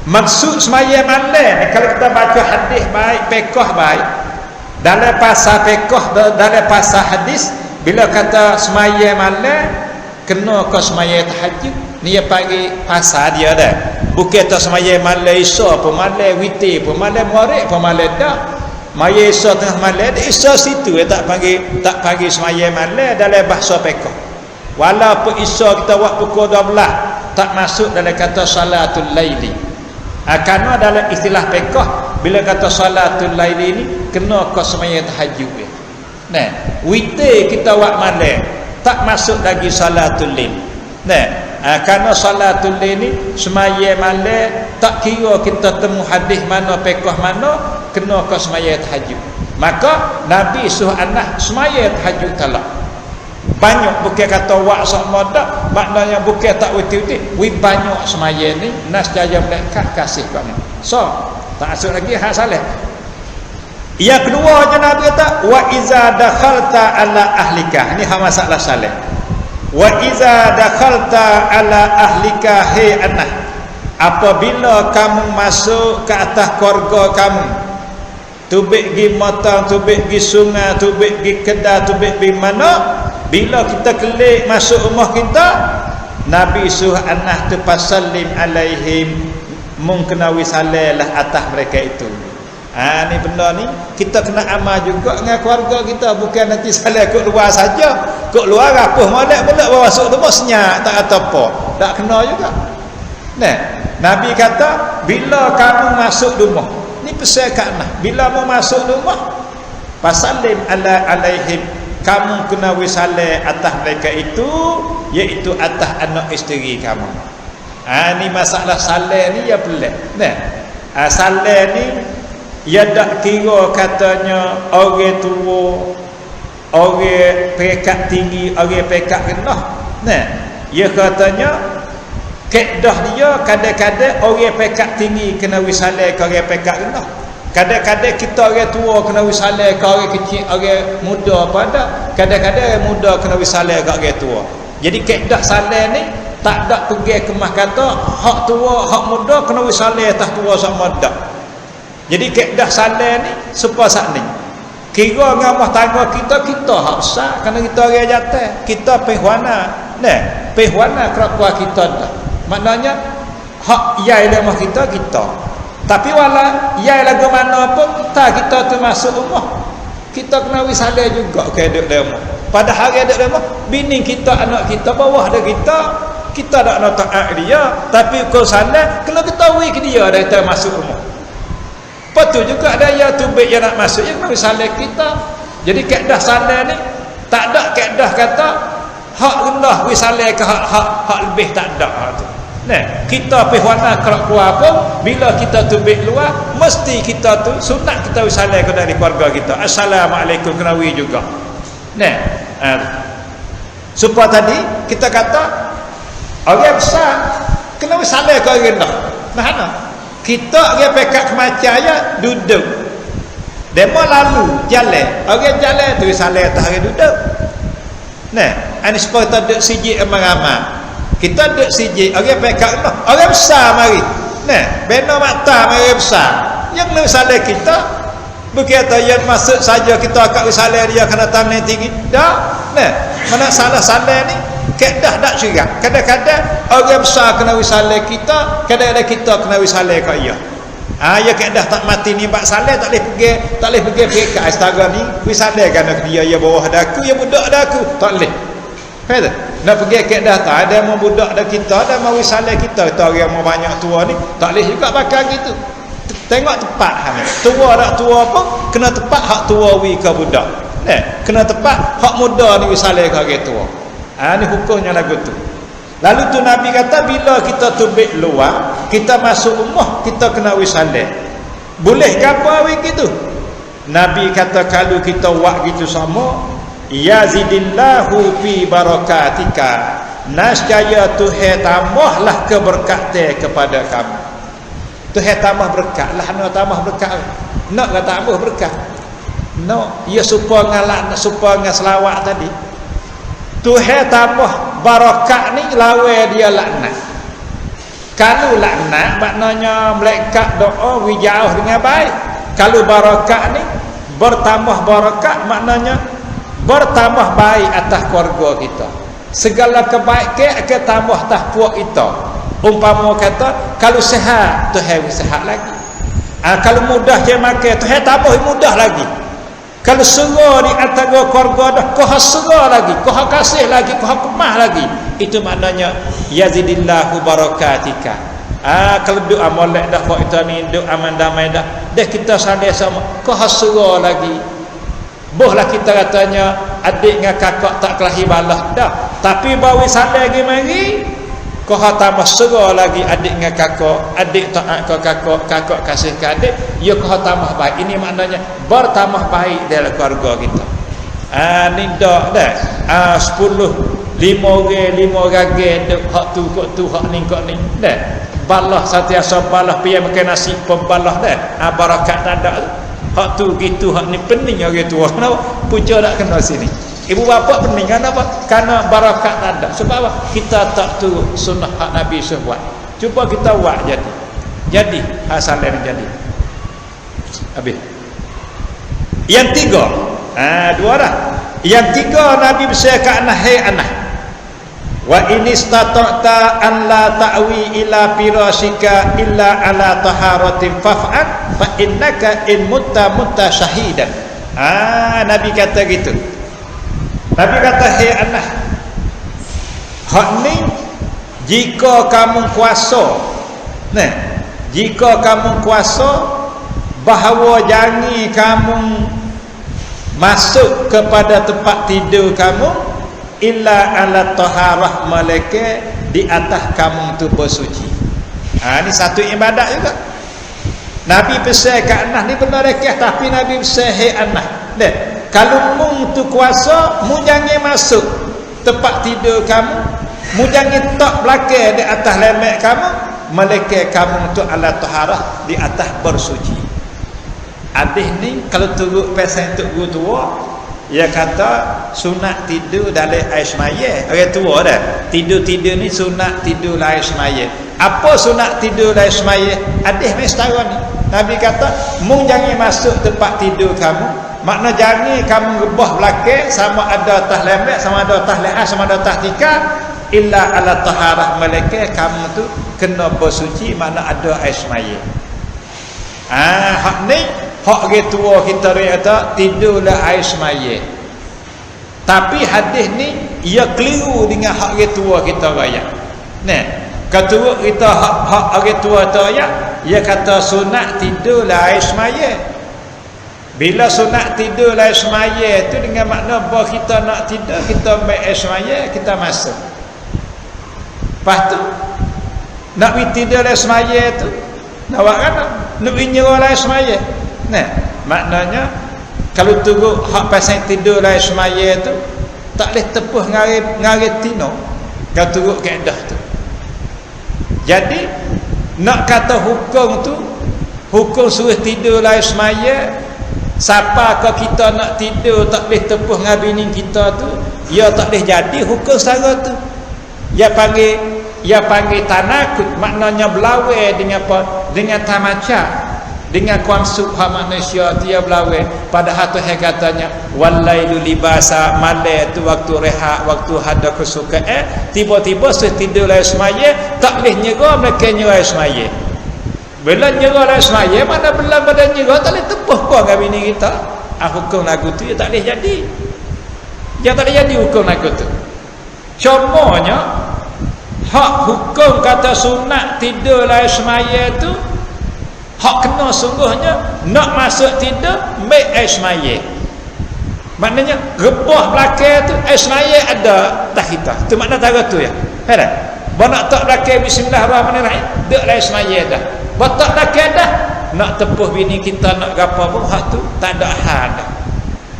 Maksud semaya malam, kalau kita baca hadis baik, fiqh baik, dalam pasal fiqh, dalam pasal hadis, bila kata semaya malam, kena ke semaya tahajud. Ni dia pagi pasal dia dah. Bukan tak semaya malam isya pun, malam witir pun, malam maghrib pun, malam dah. Maya isya tengah malam, isya situ dia tak panggil semaya malam dalam bahasa fiqh. Walaupun isya kita buat pukul 12, tak masuk dalam kata salatul laili. Kerana dalam istilah fiqh, bila kata salatul laili ni kena ke semaya tahajud dia. Nah, witir kita buat malam, tak masuk lagi salatul lail. Nah, kerana salatul lail ni semaya malam, tak kira kita temu hadis mana, fiqh mana, kena ke semaya tahajud. Maka Nabi suruh anak semaya tahajud talak. Banyak, bukan kata wak sama dak, maknanya bukan tak witir-witir, banyak semaya ni nascaya malaikat kasih kamu. So, tak masuk lagi hak saleh. Yang kedua je Nabi kata wa iza dakhalta ala ahlika. Ini hak masalah saleh. Wa iza dakhalta ala ahlika hai anak, apabila kamu masuk ke atas keluarga kamu, tubik gi matang, tubik gi sungai, tubik gi kedai, tubik gi mana, bila kita kelik masuk rumah kita, Nabi suruh anak tu pasallim alaihim, mungkenawi salehlah atas mereka itu. Ni benda ni kita kena amal juga dengan keluarga kita, bukan nanti saleh kat luar saja. Kat luar rapuh molek pula bawa masuk rumah senyap tak kata apa. Tak kena juga. Nah, Nabi kata bila kamu masuk rumah, ni pesan kat anak, bila mau masuk rumah, pasallim alaihim, kamu kena wisaleh atas mereka itu, iaitu atas anak isteri kamu. Ni masalah saleh ni ya pelik. Nah, saleh ni ya tak kira katanya orang tua, orang pekat tinggi, orang pekat rendah. Nah, ya katanya kaedah dia kadang-kadang orang pekat tinggi kena wisaleh ke orang pekat rendah. Kadang-kadang kita orang tua kena wisaleh ke orang kecil, orang muda apa dah. Kadang-kadang orang muda kena wisaleh ke orang tua. Jadi kaedah saleh ni tak ada pergi kemah kata hak tua hak muda kena wisaleh atas tua sama dak. Jadi kaedah saleh ni supaya sak ni kira ngamah tangga kita hak besar kerana kita orang jatuh kita pehwana nah pehwana kerakua kita dah maknanya hak yai lemah kita tapi wala yai lagu mana pun kita termasuk rumah kita kena wisaleh juga ke duk lemah pada hari duk lemah bini kita anak kita bawah dah kita tak nak taat dia tapi kau saleh kalau kita wi ke dia dah kita masuk rumah. Betul juga ada yang tubik yang nak masuk yang kena saleh kita. Jadi kaedah saleh ni tak ada kaedah kata hak rendah wi saleh ke hak lebih tak ada hak tu. Nah, kita pergi warna kerak keluar pun bila kita tubik luar mesti kita tu sunat kita wi saleh ke dari keluarga kita. Assalamualaikum kena wi juga. Nah, supaya tadi kita kata orang besar kena wi saleh ke orang rendah. Nah, kita orang pekat kemacaya duduk demo lalu jalan orang jalan tu salah atas orang duduk nah ini supaya kita duduk sijik ramai-ramai kita duduk sijik orang pekat orang besar mari nah bina mata mari besar yang nak salah kita berkata yang masuk saja kita akak salah dia kena tangan tinggi dah nah mana salah-salah ni kaedah tak syirah kadang-kadang orang besar kena wisaleh kita kadang-kadang kita kena wisaleh kat dia ya kaedah tak mati ni bak saleh tak boleh pergi ke astaga ni wisaleh kan dia ya bawah daku ya budak daku tak boleh kata nak pergi kaedah tak ada mau budak dak kita ada mau wisaleh kita orang mau banyak tua ni tak boleh juga bakal gitu tengok tepat hang tua dak tua pun kena tepat hak tua wi ke budak nah kena tepat hak muda ni wisaleh ke orang tua. Ini hukumnya lagu tu. Lalu tu Nabi kata bila kita tubik luar, kita masuk rumah, kita kena wisaleh. Boleh ke apa begitu? Nabi kata kalau kita buat gitu sama, yazidillahu fi barakatika. Nascaya Tuhan tambahlah keberkatan kepada kamu. Tuhan tambah berkat lah, nak tambah berkat. Nak kata tambah berkat. No, ya supaya ngalak supaya ngaselawat tadi. Tuhan tambah barakat ni lawan dia laknat. Kalau laknat maknanya malaikat doa wijauh dengan baik. Kalau barakat ni bertambah barakat maknanya bertambah baik atas keluarga kita. Segala kebaikan akan tambah atas puak kita. Umpama kata kalau sihat Tuhan sihat lagi. Kalau mudah je makan Tuhan tambah mudah lagi. Kalau serah di antara keluarga dah kau serah lagi, kau kasih lagi, kau kemah lagi. Itu maknanya yazidillahu barakatika. Kalau doa molek dah kau itu ni doa aman damai dah. Dah kita saleh sama, kau serah lagi. Bohlah kita katanya adik dengan kakak tak kelahi balah dah. Tapi bawi saleh lagi mari, kau tambah serah lagi adik dengan kakak, adik taat ke kakak, kakak kasih ke adik, ya kau tambah baik. Ini maknanya bertambah baik dalam keluarga kita. Ni dak dah. 10 5 orang duk hak tu kok tu hak ni kok ni. Dah. Balah satiasa balah pian makan nasi pembalah dah. Barakat tak ada. Hak tu gitu hak ni pening orang tua. Kenapa? Puja tak kena sini. Ibu bapa pening kenapa? Karena barakat tak ada. Sebab apa? Kita tak tu sunnah hak Nabi buat. Cuba kita buat jadi. Jadi asal yang jadi. Habis. Yang tiga. Dua dah. Yang tiga Nabi bersabda anak hai anak. Wa in istata'ta an la ta'wi ila firasika illa ala taharatin faf'al fa innaka in mutta syahidan. Nabi kata gitu. Nabi kata hai anak. Hak ni jika kamu kuasa. Nah, jika kamu kuasa bahawa jangan kamu masuk kepada tempat tidur kamu illa ala taharah malaikat di atas kamu tu bersuci. Ini satu ibadat juga. Nabi pesan ke anak ni benar rekah tapi Nabi pesan hai anak. Deh, kalau mu tu kuasa, mu jangan masuk tempat tidur kamu, mu jangan tak belakang di atas lemak kamu, malaikat kamu tu ala taharah di atas bersuci. Adih ni kalau turut pesan untuk guru tua Dia kata sunat tidur dalam air semaya. Orang tua dah. Tidur-tidur ni sunat tidur dalam air semaya. Apa sunat tidur dalam air semaya? Hadis ni setara ni. Nabi kata, "Mu jangan masuk tempat tidur kamu." Makna jangan kamu rebah belakang sama ada atas lembek, sama ada atas leher, sama ada atas tikar, illa ala taharah malaikat kamu tu kena bersuci, makna ada air semaya. Hak ni hak orang tua kita kata tidurlah air semaya. Tapi hadis ni ia keliru dengan hak orang tua kita raya. Nah, kata kita hak orang tua tu ia kata sunat tidurlah air semaya. Bila sunat tidur air semaya tu dengan makna bahawa kita nak tidur, kita ambil air semaya, kita masuk. Lepas tu nak pergi tidur air semaya tu nak buat kan? Nak pergi nyerah air semaya. Nah, maknanya kalau tunggu hak pasal tidur air semaya tu tak boleh tepuh ngarit tino kalau tunggu kaedah tu. Jadi nak kata hukum tu, hukum suruh tidur air semaya, siapa ke kita nak tidur tak boleh tepuh dengan bini kita tu, ia tak boleh jadi hukum sara tu. Ia panggil tanakut, maknanya berlawan dengan apa? Dengan tamaca, dengan kuansuk hak manusia dia berlawan. Padahal Tuhan katanya walailu libasa, malam tu waktu rehat, waktu ada kesukaan. Tiba-tiba sudah tidur air semaya, tak boleh nyerah, mereka nyerah air semaya. Bila nyerah air semaya, mana belum pada nyerah tak boleh tepuh kau dengan bini kita. Hukum lagu tu dia tak boleh jadi. Dia tak boleh jadi hukum lagu tu. Contohnya hak hukum kata sunat tidur air semaya tu, hak kena sungguhnya nak masuk tidur ambil air semaya. Maknanya rebah belakang tu air semaya ada dah kita. Tu makna tara tu ya. Faham? Ba nak tak belakang bismillahirrahmanirrahim, dak air semaya dah. Ba tak belakang dah nak tepuh bini kita nak gapo pun hak tu tak ada hal dah.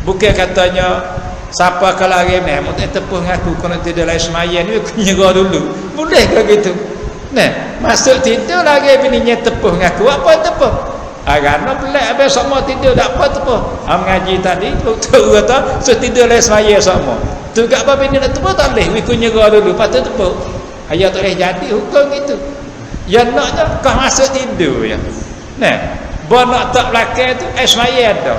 Bukan katanya siapa kalau hari ni mau tepuh dengan aku kena tidur air semaya ni aku nyerah dulu. Boleh ke gitu? Nah, masuk tidur lagi bininya tepuh dengan aku. Apa tepuh? Agama pelik habis semua tidur tak apa tepuh. Mengaji tadi doktor kata so tidur air semaya semua. Tu gak apa bini nak tepuh tak boleh. Aku nyerah dulu patut tepuh. Ayah tak boleh jadi hukum gitu. Yang naknya kau masuk tidur ya. Nah, bo nak tak belakang tu air semaya ada.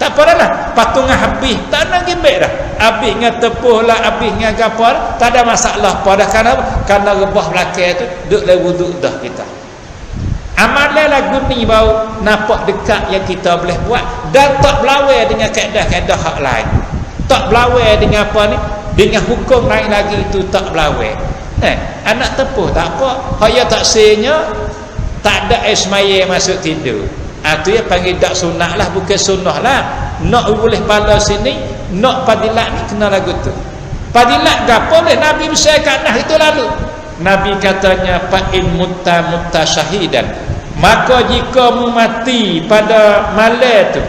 Tak apa dah, patungan habis tak nak gembek dah. Habis dengan tepuh lah, habis dengan kapal, tak ada masalah pada kerana rebah belakang tu duk le wuduk dah kita. Amalan lagu ni bau nampak dekat yang kita boleh buat dan tak berlawan dengan kaedah-kaedah hak lain. Tak berlawan dengan apa ni, dengan hukum lain lagi itu tak berlawan. Anak tepuh tak apa, hak tak senya tak ada air semaya masuk tidur. Itu ya panggil dak sunat lah, bukan sunnah lah. Nak boleh pala sini, nak padilat ni kena lagu tu. Padilat gapo boleh Nabi bersyakat dah itu lalu. Nabi katanya fa in mutta syahidan. Maka jika mu mati pada malam tu,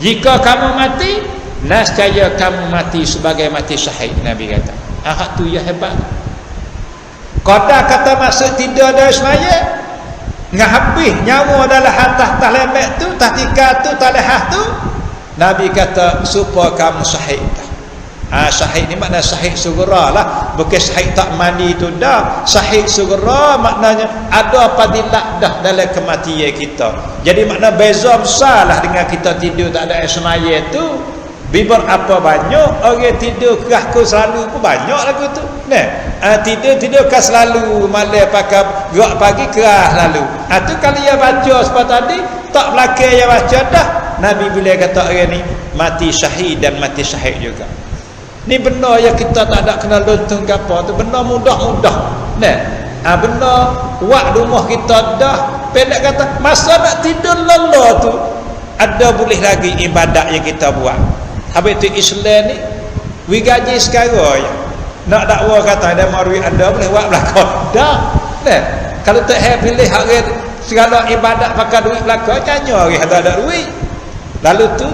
jika kamu mati, nascaya kamu mati sebagai mati syahid. Nabi kata. Hak tu ya hebat. Qada kata masuk tidur ada semaya, ngah habis nyawa adalah atas lembek tu, atas tikar tu, atas leher tu. Nabi kata supaya kamu syahid dah. Syahid ni makna syahid segera lah, bukan syahid tak mandi tu dah. Syahid segera maknanya ada padilat dah dalam kematian kita. Jadi makna beza besar lah dengan kita tidur tak ada air semaya tu. Bibar apa banyak orang tidur kerah ku selalu pun banyak lagu tu. Nah, tidur kan selalu malam pakai gerak pagi kerah lalu. Tu kalau dia baca seperti tadi tak belakang dia baca dah. Nabi bila kata orang ni mati syahid dan mati syahid juga. Ni benda yang kita tak ada kena lontong ke apa tu, benda mudah-mudah. Nah, benda buat rumah kita dah. Pendek kata masa nak tidur lelah tu ada boleh lagi ibadat yang kita buat. Habis tu Islam ni we gaji sekarang ya. Nak dakwa kata ada marwi anda boleh buat belakang dah. Nah, kalau tak pilih hari segala ibadat pakai duit belakang tanya hari ada duit. Lalu tu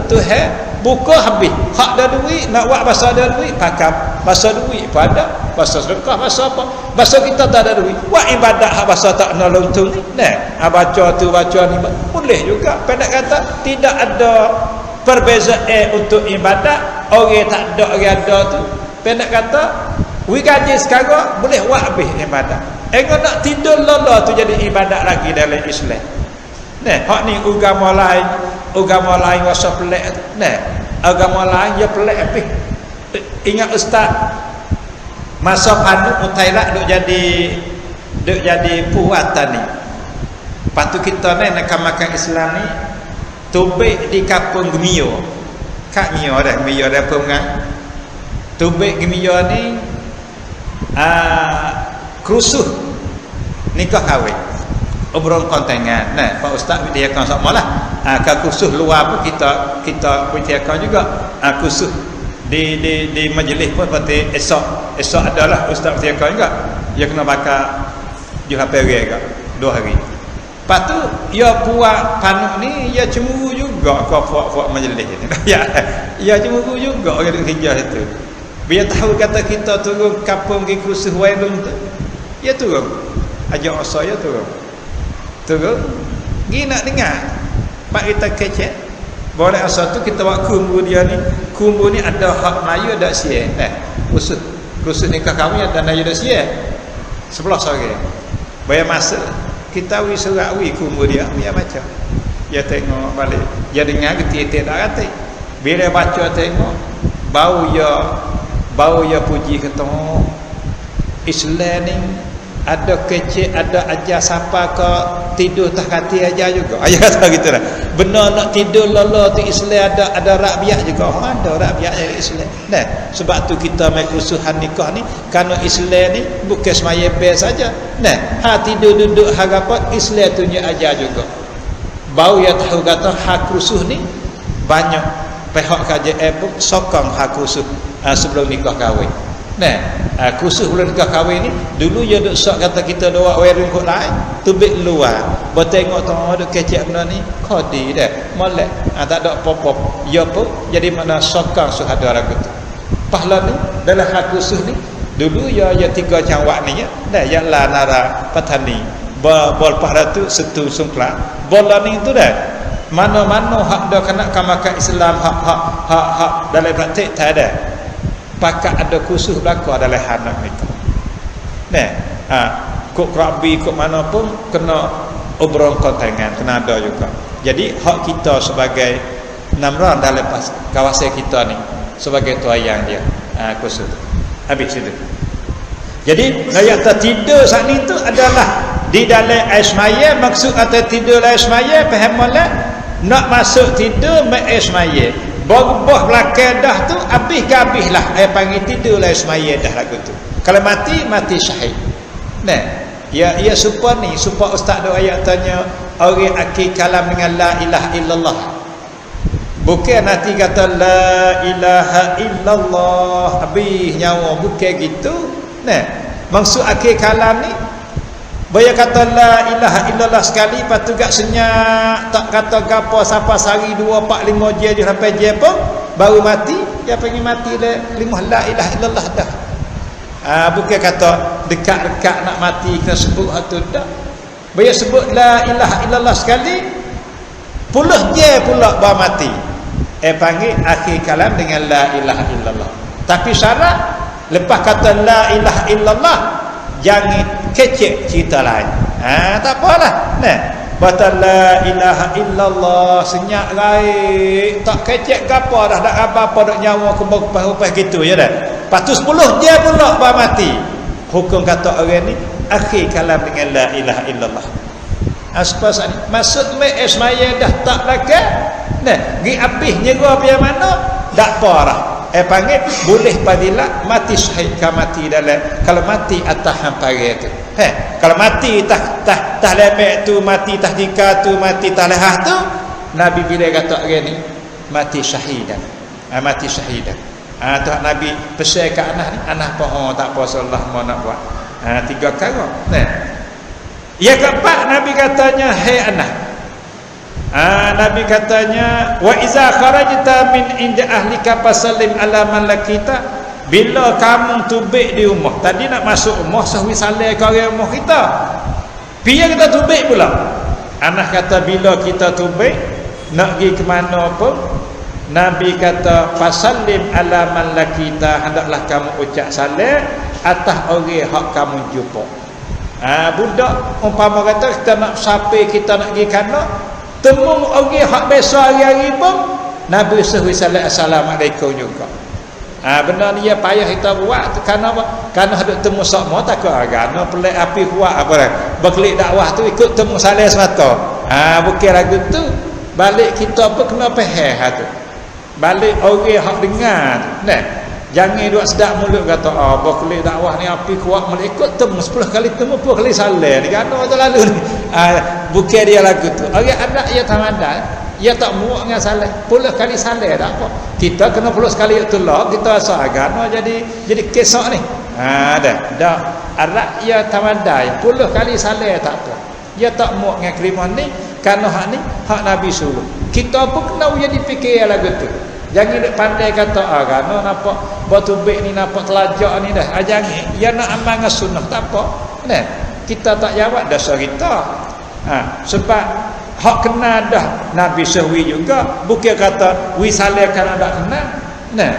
buka habis hak ada duit nak buat bahasa ada duit pakai bahasa duit pada bahasa sedekah bahasa apa bahasa kita tak ada duit buat ibadat hak bahasa tak nak lontung ni. Nah, baca tu baca ni boleh juga. Pendek kata tidak ada perbezaan untuk ibadat. Orang tak ada orang ada tu pendek kata we gaji sekarang boleh buat habis ibadat. Engkau nak tidur lala tu jadi ibadat lagi dalam Islam. Nah, hak ni agama lain rasa pelik tu. Nah, agama lain dia pelik habis. Ingat ustaz masa panduk Thailand duk jadi puatan ni. Patu kita ni nak makan Islam ni tubik di kampung Gemio. Kak Mio dah apa mengang. Tubik Gemio ni kerusuh nikah kahwin obrol kontengan. Nah, Pak Ustaz witiakan samalah. Kerusuh luar pun kita witiakan juga. Kerusuh di majlis pun seperti esok adalah Ustaz witiakan juga. Dia kena bakar juhapere juga 2 hari. Lepas tu ya puak panuk ni ya cemburu juga ke puak majlis ni. Ya cemburu juga orang duk kerja itu. Biar tahu kata kita turun kampung ke kerusuh Wailun tu. Ya turun. Ajak saya turun. Gi nak dengar. Pak kita kecek. Boleh asal tu kita buat kumbu dia ni. Kumbu ni ada hak Melayu ada sia. Kerusuh nikah kami ada Melayu ada sia. 11 sore. Bayar masa kita surat kumbu dia baca. Dia tengok balik. Dia dengar ketik-ketik tak kata. Bila baca tengok bau ya puji kata Islam ni ada kecil, ada ajar siapa ke tidur tak hati ajar juga. Ayah kata gitu lah. Benar nak tidur lala tu Islam ada rakyat juga. Ada rakyat dari Islam. Nah, sebab tu kita mai kerusuhan nikah ni kerana Islam ni bukan semaya best saja. Nah, tidur duduk harapan Islam tu nya ajar juga. Bau ya tahu kata hak kerusuh ni banyak pihak KJM pun sokong hak kerusuh sebelum nikah kahwin. Nah, khusus bulan nikah kahwin ni dulu dia duk sok kata kita doa wedding kot lain tubik luar bertengok tengok duk kecek benda ni kodi dah molek tak ada pop-pop ya pun jadi mana sokong suhada ragu tu pahala ni dalam hak khusus ni dulu ya 3 jawab ni ya dah ya la nara patani bol pahala tu setu sungkla bola ni tu dah mana-mana hak dah kena kamakan Islam hak dalam praktik tak ada. Pakat ada khusus berlaku adalah anak nikah. Nah, kok krabi kok mana pun kena obrol kontengan, kena ada juga. Jadi hak kita sebagai namran dalam kawasan kita ni sebagai tuayang dia khusus. Habis itu. Jadi ayat tertidur saat ni tu adalah di dalam air semaya, maksud atau tidur dalam air semaya faham molek nak masuk tidur mai air semaya. Berubah belakang dah tu habis lah panggil tidur lah semaya dah lagu tu. Kalau mati syahid. Nah, ya supaya ustaz doa ayat tanya orang akhir kalam dengan la ilaha illallah. Bukan nanti kata la ilaha illallah habis nyawa bukan gitu. Nah, maksud akhir kalam ni Baya kata la ilaha illallah sekali, lepas tu gak senyak, tak kata gapo siapa sehari 2, 4, 5 je sampai je pun baru mati, dia pengen mati dah 5 la ilaha illallah dah. Bukan kata dekat-dekat nak mati kena sebut hatu dah. Baya sebut la ilaha illallah sekali, puluh je pula baru mati. Panggil akhir kalam dengan la ilaha illallah. Tapi syarat lepas kata la ilaha illallah jangan kecek cerita lain. Tak apalah. Nah, batal la ilaha illallah senyak raik, tak kecek gapo dah, dak apa-apa dak nyawa kumpul-kumpul gitu ya dah. Patus 10 dia pula baru mati. Hukum kata orang ni akhir kalam dengan la ilaha illallah. Aspas ni maksud mai semaya dah tak lagi. Nah, gi habis nyera biar mana dak apa dah. Panggil boleh padilah mati syahid ke mati dalam kalau mati atas hampare tu. Kalau mati tah lemek tu, mati tah tika tu, mati tah lehah tu, Nabi bila kata orang ni mati syahidan. Mati syahidan. Tu Nabi pesan ke anak ni, anak apa tak apa Allah mau nak buat. 3 perkara. Yang keempat Nabi katanya, "Hai anak." Nabi katanya, "Wa iza kharajta min inda ahlika fasallim ala man lakita." Bila kamu tubik di rumah, tadi nak masuk rumah sahwi salam ke orang rumah kita. Biar kita tubik pula. Anak kata bila kita tubik nak pergi ke mana pun, Nabi kata fasallim ala man lakita, hendaklah kamu ucap salam atas orang hak kamu jumpa. Budak umpama kata kita nak sampai, kita nak pergi kanak, temu orang hak biasa hari-hari pun Nabi suruh salam assalamualaikum juga. Benda ni ya payah kita buat. Kerana apa? Kerana hendak temu sama takut agama pelik api kuat apa dah. Berkelik dakwah tu ikut temu salam semata. Bukan lagu tu. Balik kita apa kena faham tu. Balik orang hak dengar. Nah, jangan duk sedap mulut kata berkelik dakwah ni api kuat melek ikut temu 10 kali temu 10 kali salam. Ni kan tu lalu ni. Bukan dia lagu tu. Orang ada ia tamadai. Ya tak muak dengan salah. 10 kali salah tak apa. Kita kena 10 sekali tolak, kita asal agama jadi kesok ni. Dah. Arak ya tamadai 10 kali salah tak apa. Ya tak muak dengan kelimah ni kerana hak ni hak Nabi suruh. Kita pun kena jadi fikir lagu tu. Jangan duk pandai kata kerana nampak batu bek ni nampak telajak ni dah. Jangan. Ya nak amal dengan sunnah tak apa. Nah, kita tak jawab dasar kita. Sebab hak kena dah Nabi sahwi juga, bukan kata wi salah kan tak kena. Nah,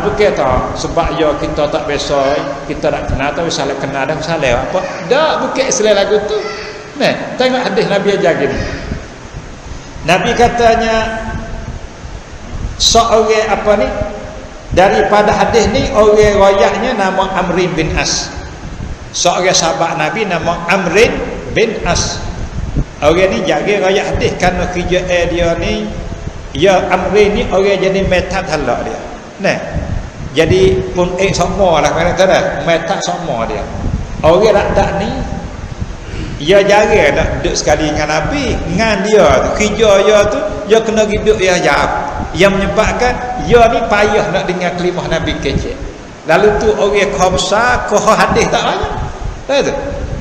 bukan tak sebab ya kita tak biasa, kita tak kena tapi salah kena dah salah apa? Dak, bukan Islam lagu tu. Nah, tengok hadis Nabi ajar gini. Nabi katanya seorang apa ni? Daripada hadis ni orang riwayatnya nama Amrin bin As. Seorang sahabat Nabi nama Amrin bin As. Orang ni jaga rakyat hadis kerana kerja dia ni, ya Amrin ni orang jadi metat halak dia. Nah, jadi pun sama lah kata dah, metat sama dia. Orang tak ni, ya jaga nak duduk sekali dengan Nabi, dengan dia tu kerja dia tu, dia kena hidup dia jawab. Yang menyebabkan dia ni payah nak dengar kelimah Nabi kecil. Lalu tu orang khabsah, kau hadis tak banyak. Tahu tu?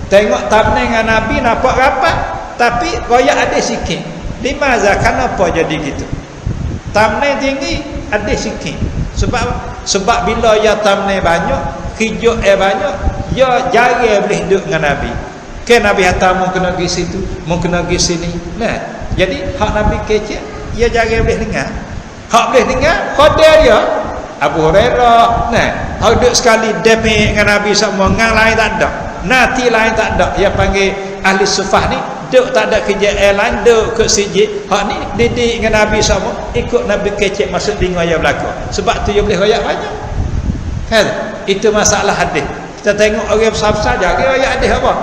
Tengok thumbnail dengan Nabi nampak rapat. Tapi royak ada sikit. Di mana kenapa jadi gitu? Thumbnail tinggi ada sikit. Sebab bila ya thumbnail banyak, hijau banyak, ya jarang boleh duduk dengan Nabi. Kan Nabi hantar mau kena pergi situ, mau kena pergi sini. Nah, jadi hak Nabi kecil, ya jarang boleh dengar. Hak boleh dengar, khadir dia Abu Hurairah. Nah, hak duduk sekali demi dengan Nabi semua, ngang lain tak ada. Nanti lain tak ada. Dia panggil ahli sufah ni duk tak ada kerja airline, duk ke sijil. Hak ni didik dengan Nabi sama, ikut Nabi kecek masuk dengar yang belakang. Sebab tu dia boleh royak banyak. Kan? Itu masalah hadis. Kita tengok orang besar-besar jaga royak hadis apa?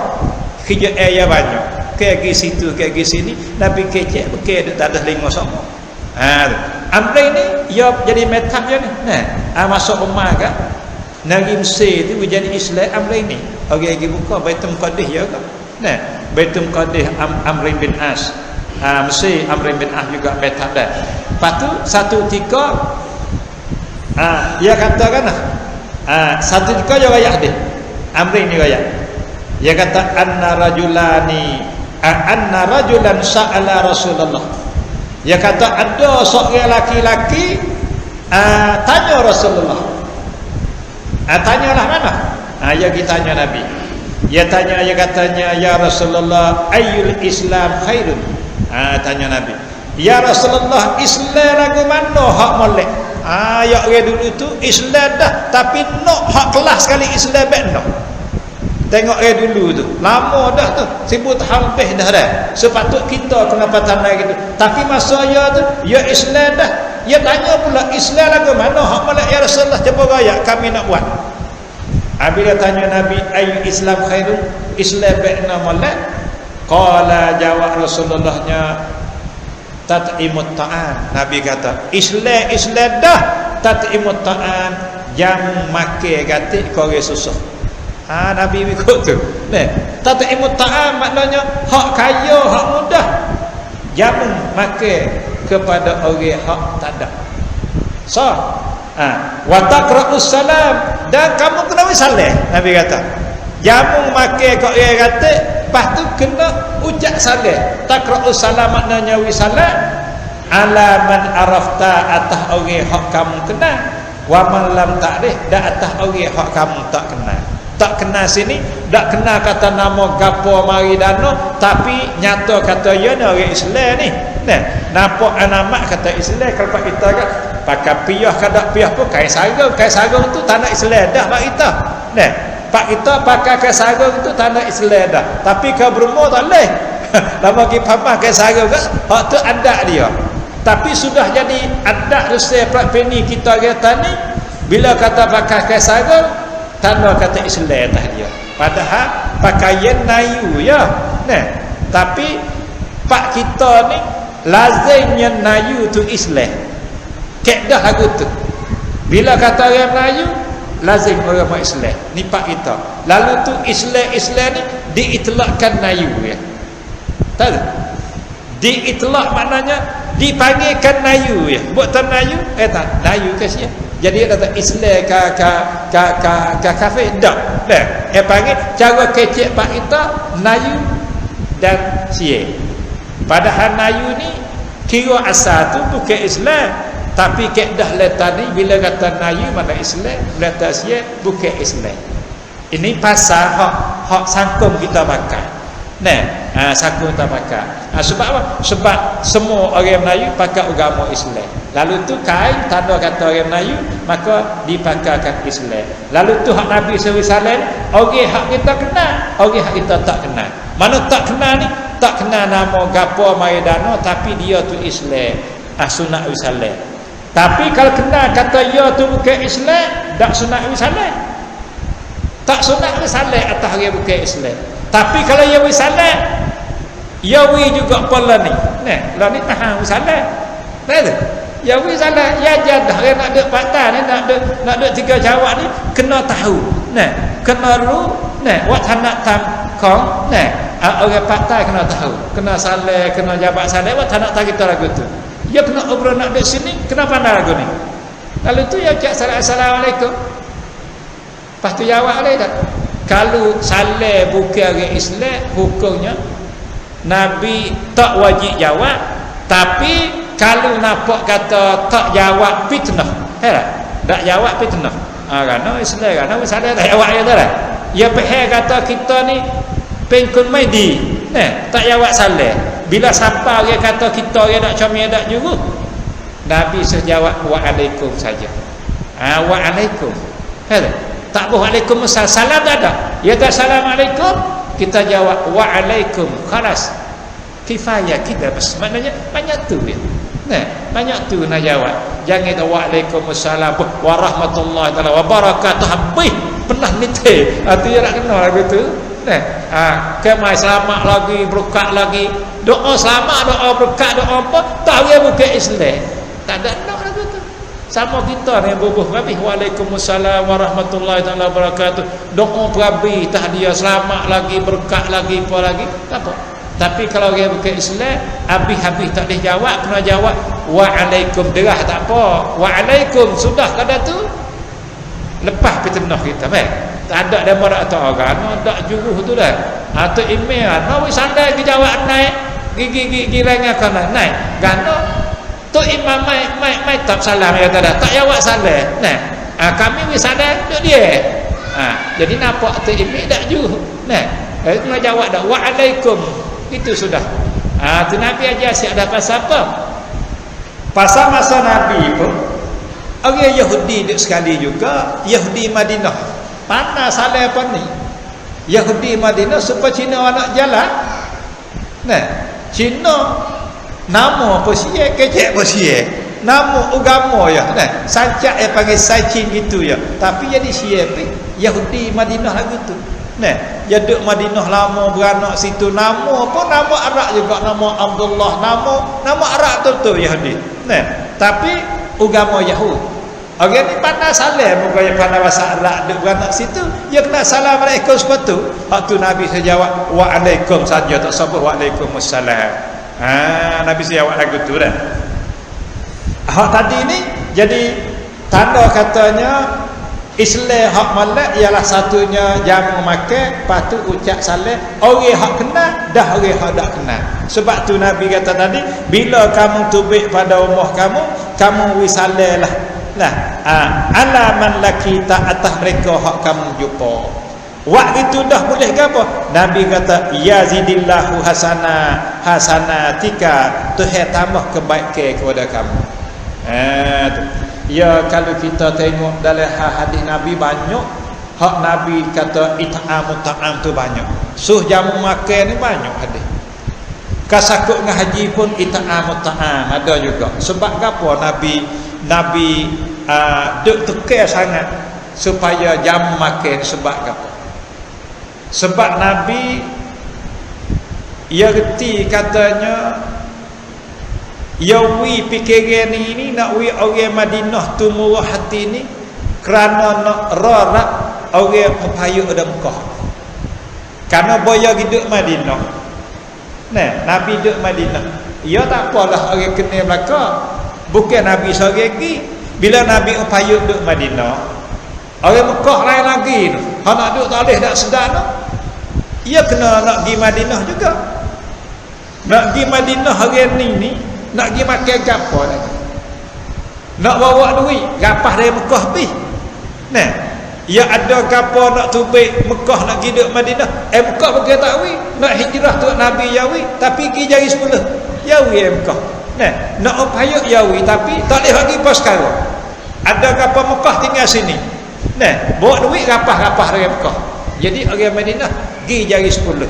Kerja air yang banyak. Kayak pergi situ, kayak pergi sini, Nabi kecek bekal tak ada dengar sama. Amrin ni dia jadi metab je ni. Nah, masuk rumah kan. Negeri Mesir tu jadi Islam Amrin ni. Orang pergi buka Baitul Maqdis ya kan. Nah, Baitul Maqdis Amrin bin As. Mesir Amrin bin As juga metab dah. Lepas tu satu ketika dia katakan satu ketika dia royak hadis. Amrin ni royak. Dia kata anna rajulan sa'ala Rasulullah. Dia kata ada seorang laki-laki tanya Rasulullah. Tanyalah mana? Dia kita tanya Nabi. Dia tanya, dia katanya ya Rasulullah ayyul Islam khairun. Tanya Nabi. Ya Rasulullah Islam lagu mana hak molek? Ya orang dulu tu Islam dah tapi nak hak kelas sekali Islam baik nak. Tengok dulu tu lama dah tu 1000 tahun lebih dah. Sepatut kita kena patandai gitu. Tapi masa ya tu ya Islam dah. Dia tanya pula Islam lagu mana hak molek ya Rasulullah, cuba raya kami nak buat. Bila tanya Nabi ayu Islam khairun, Islam baikna molek? Qala jawab Rasulullahnya tat'imut ta'am. Nabi kata Islam dah tat'imut ta'am, jamu makan gatik kau susah. Nabi ikut tu. Tat'imut ta'am maknanya hak kaya, hak mudah. Jamu makan kepada orang hak tak ada. So, wa taqra'us salam, dan kamu kena salam. Nabi kata jamu makan kau orang kata, lepas tu kena ucap salam. Taqra'us salam maknanya wi salam ala man arafta, atas orang hak kamu kenal, wa man lam ta'rif, dan atas orang hak kamu tak kenal. Tak kenal sini, tak kenal kata nama gapo mari dano, tapi nyata kata ya ni orang Islam ni. Nah, nampak alamat kata Islam kalau kita kan pakai piyah kadak piyah pun kain sarung tu tanda Islam dah pak kita. Nah, pak kita pakai kain sarung tu tanda Islam dah. Tapi kau berumur tak boleh. Lama pergi pakai kain sarung kan, hak tu adat dia. Tapi sudah jadi adat Rusia Peni kita kata ni, bila kata pakai kain sarung, tanda kata Islam dah dia. Padahal pakaian Melayu ya. Nah, tapi pak kita ni lazimnya Melayu tu Islam. Kaedah lagu tu. Bila kata orang Melayu, lazim orang Islam. Ni pak kita. Lalu tu Islam ni diitlakkan Melayu ya. Tahu? Diitlak maknanya dipanggilkan Melayu ya. Bukan Melayu, tak Melayu ke sia. Jadi dia kata Islam ka kafir dak. Dah. Panggil cara kecek pak kita Melayu dan sia. Padahal Melayu ni kira asal tu bukan Islam, tapi kaedah letak ni bila kata Melayu mana Islam, letak sia bukan Islam. Ini pasal hak sangkum kita pakai. Nah, sangkum kita pakai. Sebab apa? Sebab semua orang Melayu pakai agama Islam. Lalu tu kain tanda kata orang Melayu, maka dipakaikan Islam. Lalu tu hak Nabi SAW, orang hak kita kenal, orang hak kita tak kenal. Mana tak kenal ni? Tak kenal nama gapo Maidana, tapi dia tu Islam. Sunat Islam. Tapi kalau kenal kata dia tu bukan Islam, tak sunat Islam. Tak sunat Islam atas dia bukan Islam. Tapi kalau dia Islam, dia juga pula ni. Nah, lah ni tahan Islam. Betul? Ya Islam, ya jadah dia nak duk patah ni, nak duk tiga jawab ni kena tahu. Nah, kena ru, nah, wat nak tam kong, nah, orang patah kena tahu. Kena salah, kena jawab salah, wat nak tahu kita lagu tu. Dia kena obrol nak duduk sini, kena pandai lagu ni. Lalu tu ya cak assalamualaikum. Lepas tu jawab boleh tak? Kalau salah bukan orang Islam, hukumnya Nabi tak wajib jawab. Tapi kalau nampak kata tak jawab fitnah. Tak jawab fitnah. Kerana Islam, kerana salah tak jawab dia tak? Ya pihak kata kita ni pengkun maidi. Tak jawab salah. Bila siapa dia kata kita dia nak comel tak juru, Nabi sejawab waalaikum saja. Waalaikum. Tak boleh waalaikumsalam. Salam tak ada. Ya tak assalamualaikum, kita jawab waalaikum. Khalas. Kifayah kita bas. Maknanya banyak tu dia. Banyak tu nak jawab. Jangan kita waalaikumsalam warahmatullahi wabarakatuh. Habis pernah nite. Dia nak kenal lagu tu. Kemai selamat lagi, berkat lagi. Doa selamat, doa berkat, doa apa? Tahu dia bukan Islam. Tak ada nak lagu tu. Sama kita ni bubuh Nabi waalaikumsalam warahmatullahi wabarakatuh. Doa berabi tahdiah selamat lagi, berkat lagi, apa lagi? Tak apa. Tapi kalau dia bukan Islam, habis-habis tak boleh jawab, kena jawab waalaikum, derah tak apa. Waalaikum sudah kada tu. Lepas fitnah kita, baik. Tak ada demo tak tahu kan, tak juruh tu dah. Atau email, nawi sandai ke jawab naik, gigi rengakan naik. Gano tu imam mai tak salam ya tak jawab salah. Kami wis sadar tu dia. Jadi nampak tu email tak juruh. Kena jawab dak waalaikum. Itu sudah. Tu Nabi ajar si ada pasal apa? Pasal masa Nabi pun orang Yahudi duk sekali juga, Yahudi Madinah. Mana salah apa ni? Yahudi Madinah supaya Cina anak jalan. Cina nama apa sia, kecek apa sia. Nama agama ya. Sancak yang panggil Saicin gitu ya. Tapi jadi sia Yahudi Madinah lagu tu. Dia duduk Madinah lama beranak situ, nama apa? Nama Arab juga, nama Abdullah, nama Arab tu Yahudi. Tapi agama Yahudi. Orang ni pandai salam, muka yang pandai bahasa Arab duduk beranak situ, dia kena assalamualaikum sepatu. Waktu Nabi sejawab waalaikum saja, tak sebut waalaikumsalam. Nabi sejawab lagu tu dah. Hak tadi ni jadi tanda katanya Islam hak malak ialah satunya jamu makan, lepas tu ucap salam. Orang hak kenal, dah orang hak tak kenal. Sebab tu Nabi kata tadi, bila kamu tubik pada rumah kamu wisalah lah. Alaman laki tak atas mereka hak kamu jumpa. Waktu itu dah boleh ke apa? Nabi kata, yazidillahu hasanatika, Tuhan tambah kebaikan kepada kamu. Tu. Ya kalau kita tengok dalam hadis Nabi banyak hak Nabi kata it'am tu banyak. Suh jamu makan ni banyak hadis. Kasakut dengan haji pun it'am ada juga. Sebab apa Nabi duk tekan sangat supaya jamu makan sebab apa? Sebab Nabi ia reti katanya yawi fikiran ini nak wi orang Madinah tu murah hati ni kerana nak rarak orang pepayuk ada Mekah. Karena boya hidup Madinah. Nah, Nabi hidup Madinah. Ya tak apalah orang kenal belaka. Bukan Nabi seorang lagi. Bila Nabi pepayuk duduk Madinah, orang Mekah lain lagi tu. Hak nak duduk tak boleh tak sedar tu. Ia kena nak pergi Madinah juga. Nak pergi Madinah hari ni nak pergi makan gapo lagi. Nak bawa duit, rapah dari Mekah pergi. Nah, ia ada gapo nak tubik Mekah nak pergi duduk Madinah. Mekah pergi tak wi, nak hijrah tu Nabi yawi, tapi pergi jari 10. Yawi Mekah. Nah, nak upayuk yawi tapi tak boleh bagi pas sekarang. Ada gapo Mekah tinggal sini. Nah, bawa duit rapah-rapah dari Mekah. Jadi orang Madinah pergi jari 10.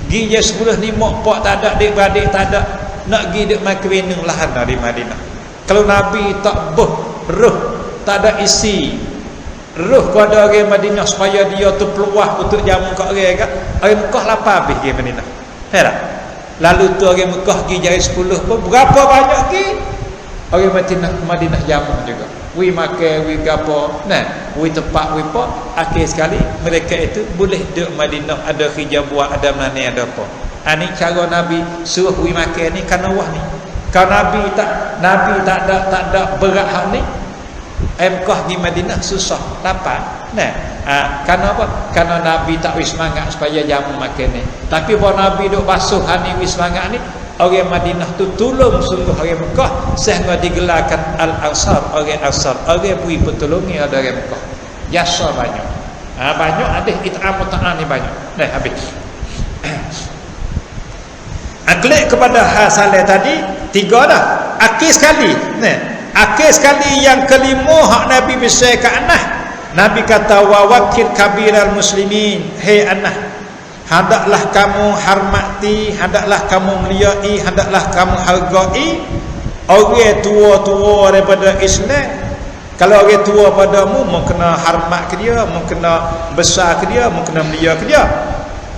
Pergi jari 10 ni mak pak tak ada, adik-beradik tak ada. Nak pergi duk makan minum lahan dari Madinah. Kalau Nabi tak roh, tak ada isi roh kepada orang Madinah supaya dia tu peluah untuk jamu kat orang kan. Orang Mekah lapar habis pergi Madinah. Heran. Lalu tu orang Mekah pergi jari 10 pun berapa banyak pergi. Orang Madinah jamu juga. Wi makan, wi gapo. Nah, wi tempat, wi apa. Akhir sekali mereka itu boleh duduk Madinah, ada kerja buat, ada mana ada apa. Ini cara Nabi suruh wi makan ni kerana wah ni. Kalau Nabi tak ada berat hak ni, Mekah di Madinah susah lapar. Nah, kerana apa? Kerana Nabi tak wis semangat supaya jamu makan ni. Tapi kalau Nabi duk basuh hani wis semangat ni, orang Madinah tu tolong sungguh orang Mekah sehingga digelarkan Al-Ansar, orang Ansar, orang beri pertolongan ada orang Mekah. Jasa banyak. Banyak ada it'am ni banyak. Nah, habis. Klik kepada hasalnya tadi 3 dah. Akhir sekali. Nah, akhir sekali yang kelima hak Nabi besar ke anak. Nabi kata wa wakil kabiral muslimin, hei anak, hendaklah kamu hormati, hendaklah kamu muliai, hendaklah kamu hargai orang tua-tua daripada Islam. Kalau orang tua padamu, mau kena hormat ke dia, mau kena besar ke dia, mau kena mulia ke dia.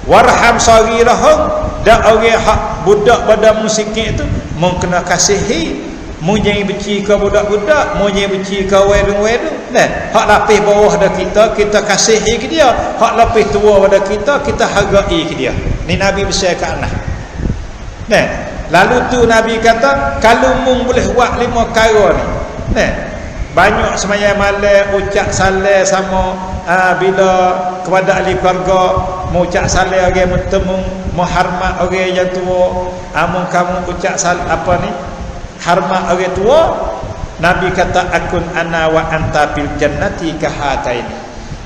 Warham saghirahum, dan orang hak budak pada musikin itu mau kena kasihi. Mau jangan benci ke budak-budak, mau jangan benci ke wedung-wedung. Nah, hak lapis bawah pada kita kasihi ke dia. Hak lapis tua pada kita hargai ke dia. Ni Nabi besar ke anak. Nah, lalu tu Nabi kata kalau mung boleh buat 5 perkara ni. Nah, banyak semaya malam ucap salam sama bila kepada ahli keluarga, mau ucap salam orang bertemu, menghormat orang yang tua, kamu ucap salam apa ni? Hormat orang tua. Nabi kata akun ana wa anta fil jannati kahataini.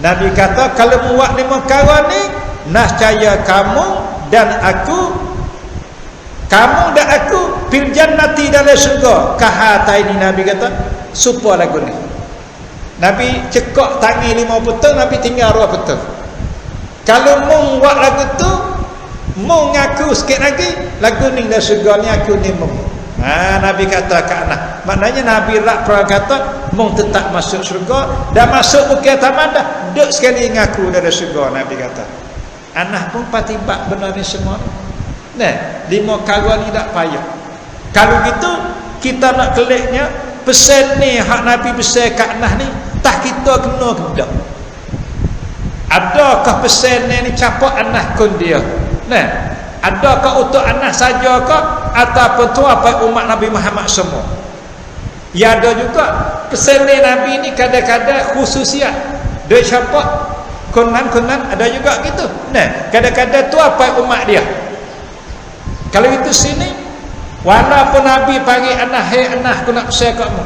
Nabi kata kalau buat 5 perkara ni, nascaya kamu dan aku fil jannati dalam syurga kahataini. Nabi kata supaya lagu ni. Nabi cekak tangi 5 petang, Nabi tinggal 2 petang. Kalau mu buat lagu tu, mu ngaku sikit lagi, lagu ni dalam syurga ni aku ni mu. Nabi kata ke anak, maknanya Nabi rak perang kata mung tetap masuk syurga, dan masuk bukan tamat dah, duk sekali ngaku dari syurga. Nabi kata anak pun patibak benar ni semua. Nah, 5 perkara ni tak payah. Kalau gitu kita nak keliknya pesan ni hak Nabi besar kat anak ni tak kita kena kedak. Adakah pesan ni capak anak kun dia? Nah, adakah untuk anak saja ke ataupun tu apa umat Nabi Muhammad semua? Ya ada juga pesan Nabi ni kadang-kadang khususiat. Dia siapa? Konan-konan ada juga gitu. Nah, kadang-kadang tu apa umat dia. Kalau itu sini, walaupun Nabi panggil anak, hei anak aku nak besar kamu.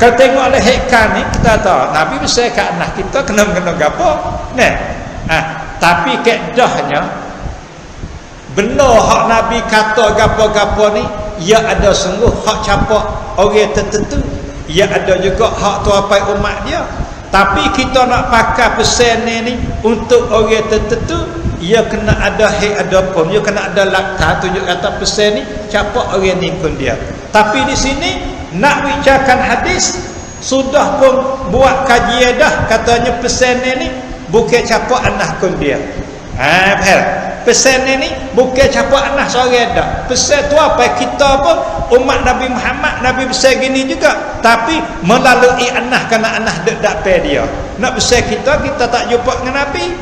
Kalau tengok oleh hekkan ni, kita tahu Nabi besar kat anak kita kena gapo. Nah, tapi keedahnya benar hak Nabi kata gapo-gapo ni ia ada sungguh hak capak orang tertentu, ia ada juga hak tuapai umat dia. Tapi kita nak pakai pesan ni untuk orang tertentu, ia kena ada hak ada pun, ia kena ada lakta tunjuk kata pesan ni capak orang ni pun dia. Tapi di sini nak bicarakan hadis, sudah pun buat kajian dah, katanya pesan ni bukan capak anak pun dia. Faham? Pesan ni bukan capak anak seorang dah. Pesan tu apa? Kita pun umat Nabi Muhammad, Nabi pesan gini juga, tapi melalui anak, kerana anak dak dia. Nak pesan kita tak jumpa dengan Nabi.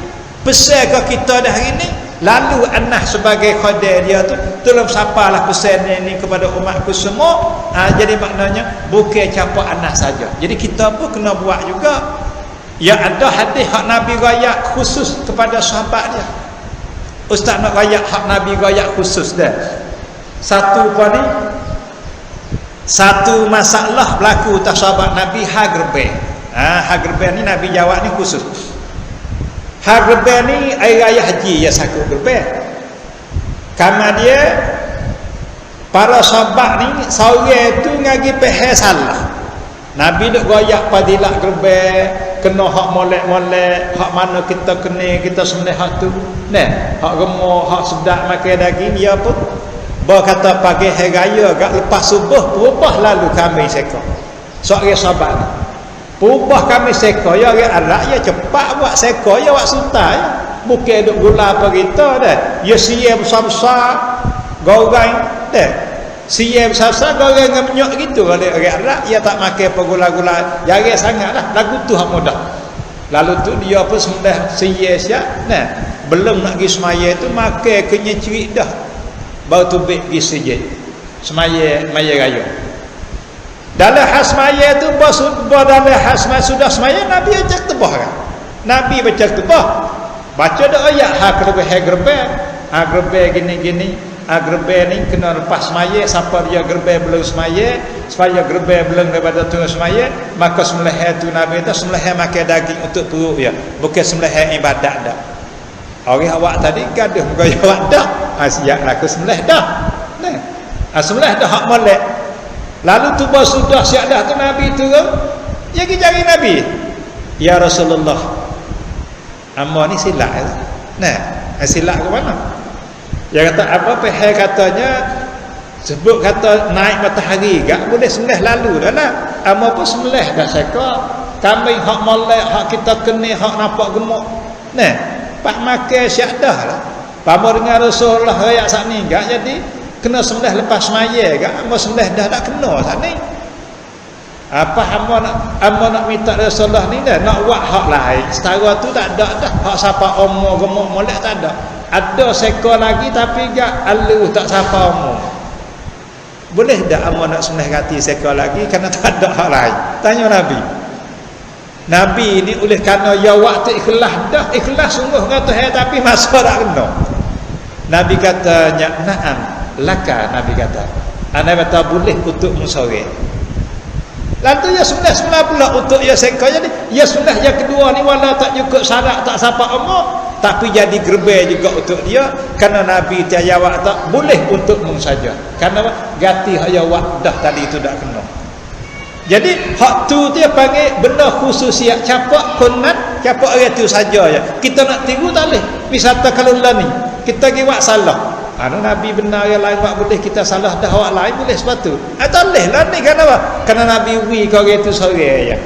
Pesan ke kita dah hari ni, lalu anak sebagai khadir dia tu tolong sapalah pesan ni kepada umatku semua. Jadi maknanya bukan capak anak saja. Jadi kita pun kena buat juga. Ya ada hadis hak Nabi rakyat khusus kepada sahabat dia. Ustaz nak rakyat hak Nabi rakyat khusus dah. Satu apa ni? Satu masalah berlaku atas sahabat Nabi hagerbe. Hagerbe ni Nabi jawab ni khusus. Hagerbe ni air raya haji ya sakut gerbe. Karena dia para sahabat ni seorang tu ngagi peheh salah. Nabi duk royak padilah gerbe, kena hak molek-molek, hak mana kita kena, kita sembelih hak tu. Nah, hak gemuk, hak sedap makan daging, dia pun berkata pagi hari raya agak lepas subuh berubah lalu kami seka. Seorang sahabat ni. Berubah kami seka, ya orang Arab ya cepat buat seka, ya buat sutai. Bukan duk gula apa kita dah. Ya sia besar-besar, goreng dah. Siap besar-besar goreng dengan minyak gitu. Kalau orang Arab dia tak makan apa gula-gula, jarang sangatlah, lagu tu hak mudah. Lalu tu dia pun sembah siap. Nah, belum nak pergi semaya tu makan kenyang cerik dah. Baru tu baik pergi sejid. Semaya raya. Dalam khas semaya tu dalam khas semaya sudah semaya Nabi ajak tebah kan. Nabi baca tebah. Baca dak ayat hak gerbe. Gerbe gini-gini. Gerbe ni kena lepas semaya, siapa dia gerbe belum semaya, supaya gerbe belum daripada tengah semaya, maka sembelih tu Nabi tu sembelih makan daging untuk perut dia, bukan sembelih ibadat dah. Orang awak tadi gaduh muka awak dah, siap aku sembelih dah. Nah, sembelih dah hak molek. Lalu tu sudah siap dah tu Nabi turun, dia pergi cari Nabi. Ya Rasulullah, hamba ni silap. Nah, silap ke mana? Dia kata apa peheh katanya sebut kata naik matahari gak boleh sembelih lalu dah lah. Amo pun sembelih dah seka. Kambing hak molek, hak kita kena, hak nampak gemuk. Nah, pak makan siap dah lah. Pamo dengan Rasulullah rakyat sat ni gak jadi kena sembelih lepas semaya gak amo sembelih dah tak kena sat ni. Apa amo nak minta Rasulullah ni dah nak buat hak lain. Setara tu tak ada dah. Hak siapa omong gemuk molek tak ada. Ada seka lagi tapi gak alu tak siapa omong. Boleh tak amo nak sembelih hati seka lagi kerana tak ada hak lain? Tanya Nabi. Nabi ni oleh kerana ya waktu ikhlas dah, ikhlas sungguh kata tapi masa tak kena. Nabi katanya na'am laka, Nabi kata. Anda kata boleh untuk musore. Lalu ya sebelah pula untuk ya seka jadi ya sudah yang kedua ni wala tak cukup syarat tak siapa omong tapi jadi gerbe juga untuk dia kerana Nabi tiada jawab tak boleh untuk mung saja kerana gati hak jawab dah tadi itu tak kena. Jadi hak tu dia panggil benda khususiat capak kunat capak orang tu saja ya. Kita nak tiru tak boleh wisata kalau lah ni kita pergi buat salah. Nabi benar yang lain buat boleh kita salah dah awak lain boleh sebab tu. Tak boleh lah ni kenapa? Kerana Nabi wi kau orang tu sore ya.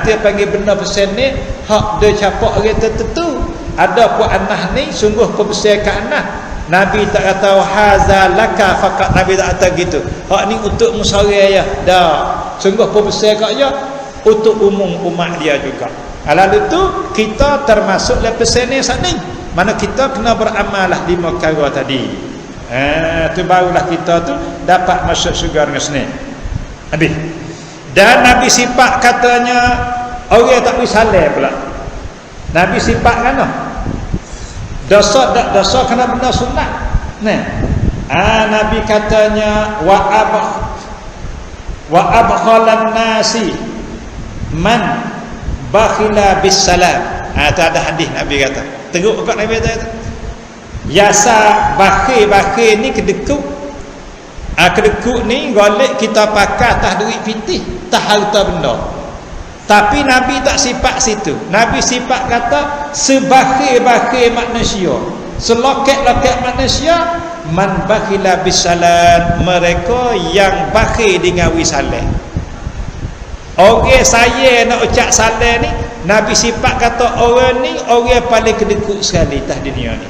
Dia panggil benda pesan ni hak dia capak orang tertentu. Ada pun anak ni sungguh pembesar ke anak. Nabi tak kata haza laka faqat, Nabi tak kata gitu. Hak ni untuk musara ya. Dah. Sungguh pembesar ke dia untuk umum umat dia juga. Lalu tu kita termasuk dalam pesan ni saat ni. Mana kita kena beramalah di perkara tadi. Tu barulah kita tu dapat masuk syurga dengan senang. Habis. Dan Nabi sifat katanya orang tak boleh salah pula. Nabi sifat kan dosa tak dosa kena benda sunat. Nah. Nabi katanya wa abkhalan nasi man bakhila bis salam. Tu ada hadis Nabi kata. Teruk kat Nabi kata. Yasa bakhil ni kedekut. Kedekut ni golek kita pakai atas duit pitih, tak harta benda. Tapi Nabi tak sifat situ. Nabi sifat kata sebakhir-bakhir manusia, seloket-loket manusia, man bakhila bisalam, mereka yang bakhil dengan wisalah. Orang saya nak ucap salam ni, Nabi sifat kata orang ni orang paling kedekut sekali atas dunia ni.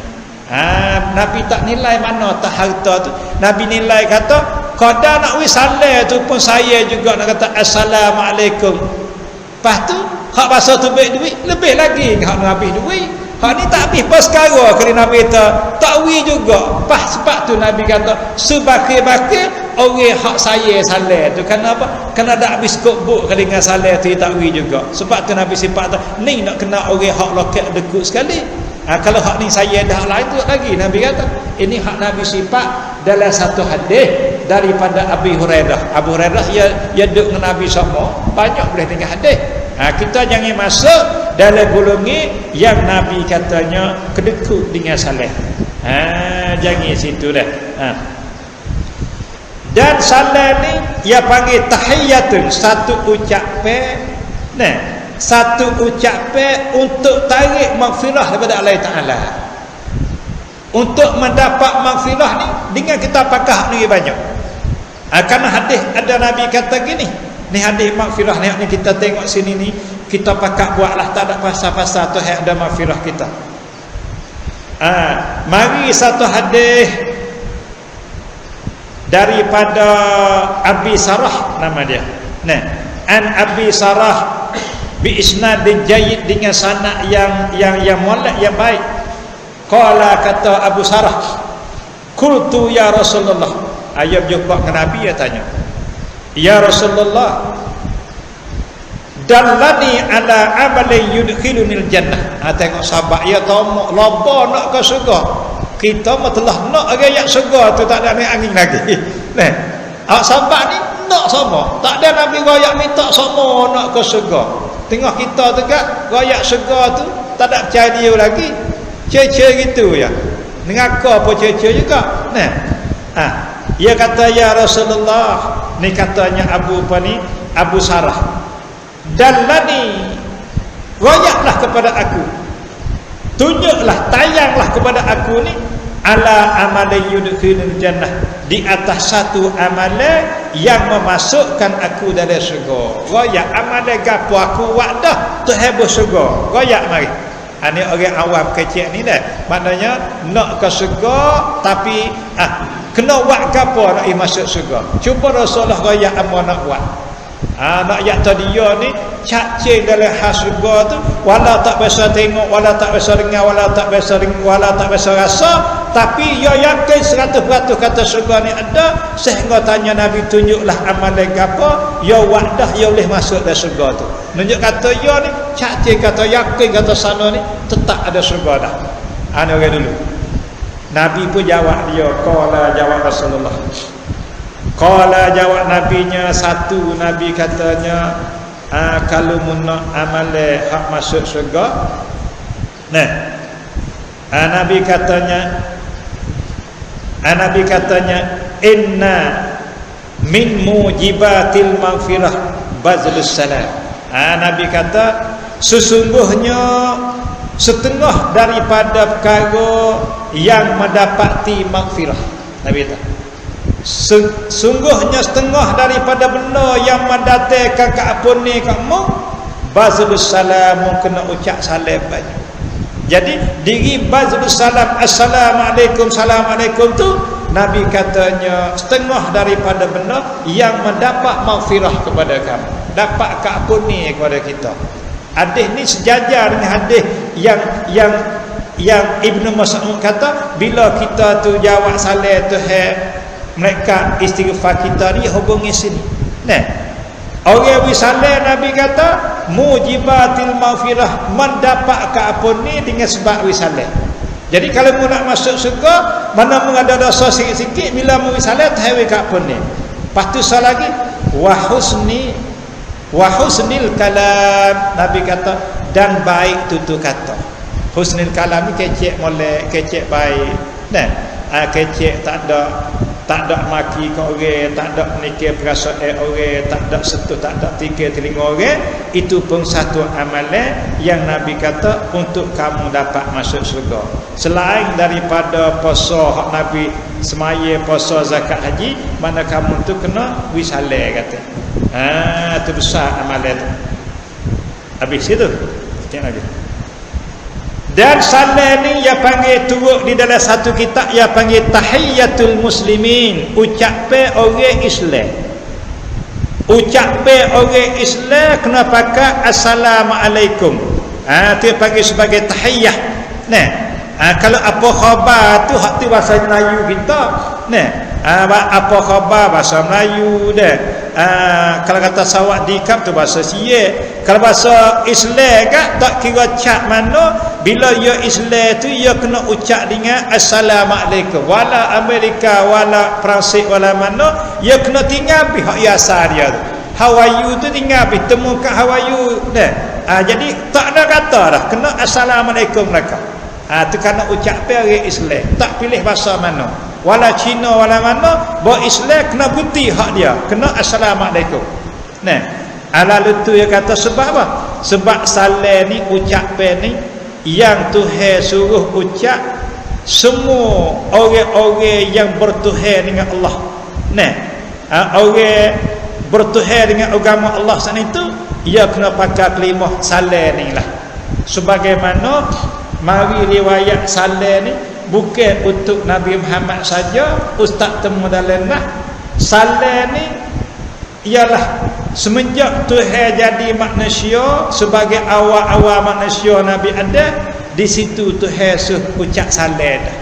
Nabi tak nilai mana tak harta tu. Nabi nilai kata qada nak wisalah tu pun saya juga nak kata assalamualaikum. Lepas tu hak bahasa tu baik duit lebih lagi hak nak habis duit. Hak ni tak habis pas sekarang kali Nabi kata takwi juga. Pas sebab tu Nabi kata sebakhir-bakhir orang hak saya salah tu. Kenapa? Kena ada habis kok kali dengan salah tu takwi juga. Sebab tu Nabi sifat tu ni nak kena orang hak loket dekut sekali. Kalau hak ni saya dah lain tu lagi Nabi kata. Ini hak Nabi sifat dalam satu hadis daripada Abu Hurairah. Abu Hurairah dia duduk dengan Nabi sama, banyak boleh dengar hadis. Kita jangan masuk dalam golongan yang Nabi katanya kedekut dengan salah. Jangan situ dah. Dan salah ni ia panggil tahiyatun, satu ucapan. Satu ucapan untuk tarik maghfirah daripada Allah Ta'ala. Untuk mendapat maghfirah ni dengan kita pakai ni banyak. Kerana hadis ada Nabi kata gini, ni hadis maghfirah ni kita tengok sini ni, kita pakai buatlah, tak ada pasal-pasal tu ada maghfirah kita. Mari satu hadis daripada Abi Sarah nama dia. An Abi Sarah bi isnadin jayyid, dengan sanad yang molek yang baik. Qala, kata Abu Sarah, qultu ya Rasulullah. Ayat jumpa ke Nabi, dia tanya, ya Rasulullah, dallani ala amalin yudkhilunil jannah. Tengok sahabat dia tahu loba nak ke syurga. Kita mah telah nak rakyat syurga tu, tak ada angin lagi. Sahabat ni nak sama, tak ada Nabi rakyat minta sama nak ke syurga. Tengok kita tu kat rakyat syurga tu tak ada percaya dia lagi. Cer-cer gitu ya. Mengaku apa cer-cer juga. Dia kata ya Rasulullah, ni katanya Abu Sarah, dallani, royaklah kepada aku, tunjuklah, tayanglah kepada aku ni, ala amalan yudkhilul jannah, di atas satu amalan yang memasukkan aku dari syurga. Royak amalan gapo aku buat dah tu hebus syurga. Royak mari. Ini orang awam kecil ni dah. Maknanya nak ke syurga tapi kena buat gapo nak masuk syurga. Cuba Rasulullah royak apa nak buat. Nak yak dia ni cacing dalam khas syurga tu, wala tak biasa tengok, wala tak biasa dengar, wala tak biasa rasa, tapi dia yakin 100% kata syurga ni ada, sehingga tanya Nabi tunjuklah amalan gapo, dia buat dah dia boleh masuk dalam syurga tu. Nunjuk kata dia ni cacing, kata yakin, kata sana ni tetap ada syurga dah. Ana orang dulu. Nabi pun jawab dia, qala, jawab Rasulullah. Qala, jawab nabinya satu, Nabi katanya kalau nak amalan hak masuk syurga, Nabi katanya inna min mujibatil maghfirah bazlus salam. Nabi kata sesungguhnya setengah daripada perkara yang mendapati maghfirah. Nabi kata sungguhnya setengah daripada benda yang mendatangkan keampunan kamu, bazlus salam, kena ucap salam banyak. Jadi diri bazlus salam, assalamualaikum, assalamualaikum tu Nabi katanya setengah daripada benda yang mendapat maghfirah kepada kamu, dapat keampunan kepada kita. Hadis ni sejajar dengan hadis yang Ibnu Mas'ud kata, bila kita tu jawab salam tu mereka istighfar kita ni hubungi sini. Orang wisalah Nabi kata mujibatil maghfirah, mendapat keampunan dengan sebab wisalah. Jadi kalau mu nak masuk syurga, mana mu ada dosa sikit-sikit, bila mu wisalah tahu keampunan. Lepas tu lagi wa husnil kalam, Nabi kata dan baik tutur kata. Husnil kalam ni kecek molek, kecek baik. Kecek tak tak ada maki ke orang, tak ada menikah perasaan orang, tak ada sentuh, tak ada tiga telinga orang. Itu pun satu amalan yang Nabi kata untuk kamu dapat masuk syurga. Selain daripada puasa hak Nabi semaya, puasa, zakat, haji, mana kamu tu kena wisalah kata. Itu besar amalan tu. Habis itu tengok lagi. Dan salat ni ia panggil turut di dalam satu kitab, ia panggil tahiyatul muslimin, ucapan orang Islam. Ucapan orang Islam kena pakai assalamualaikum. Tu panggil sebagai tahiyah. Nah, kalau apa khabar tu hak tu bahasa Melayu kita. Nah, apa khabar bahasa Melayu dah. Kalau kata sawak dikap tu bahasa Siak. Kalau bahasa Islam kan tak kira cak mana, bila ya Islam tu ya kena ucap dengan assalamualaikum. Wala Amerika, wala Perancis, wala mana, ya kena tinggal pihak ya asal dia tu. How are you tu tinggal pergi temu kat how are you dah. Jadi tak ada kata dah, kena assalamualaikum mereka. Tu kena ucapan orang Islam, tak pilih bahasa mana. Wala Cina wala mana, bahawa Islam kena putih hak dia, kena assalamualaikum. Nah, lalu tu dia kata sebab apa? Sebab salam ni, ucapan ni yang Tuhan suruh ucap semua orang-orang yang bertuhan dengan Allah. Nah, orang bertuhan dengan agama Allah sana itu, ia kena pakai kalimah salam ni lah. Sebagaimana mari riwayat salam ni bukan untuk Nabi Muhammad saja, ustaz temu dalam nah. Salam ni ialah semenjak Tuhan jadi manusia, sebagai awal-awal manusia Nabi ada, di situ Tuhan suruh ucap salam dah.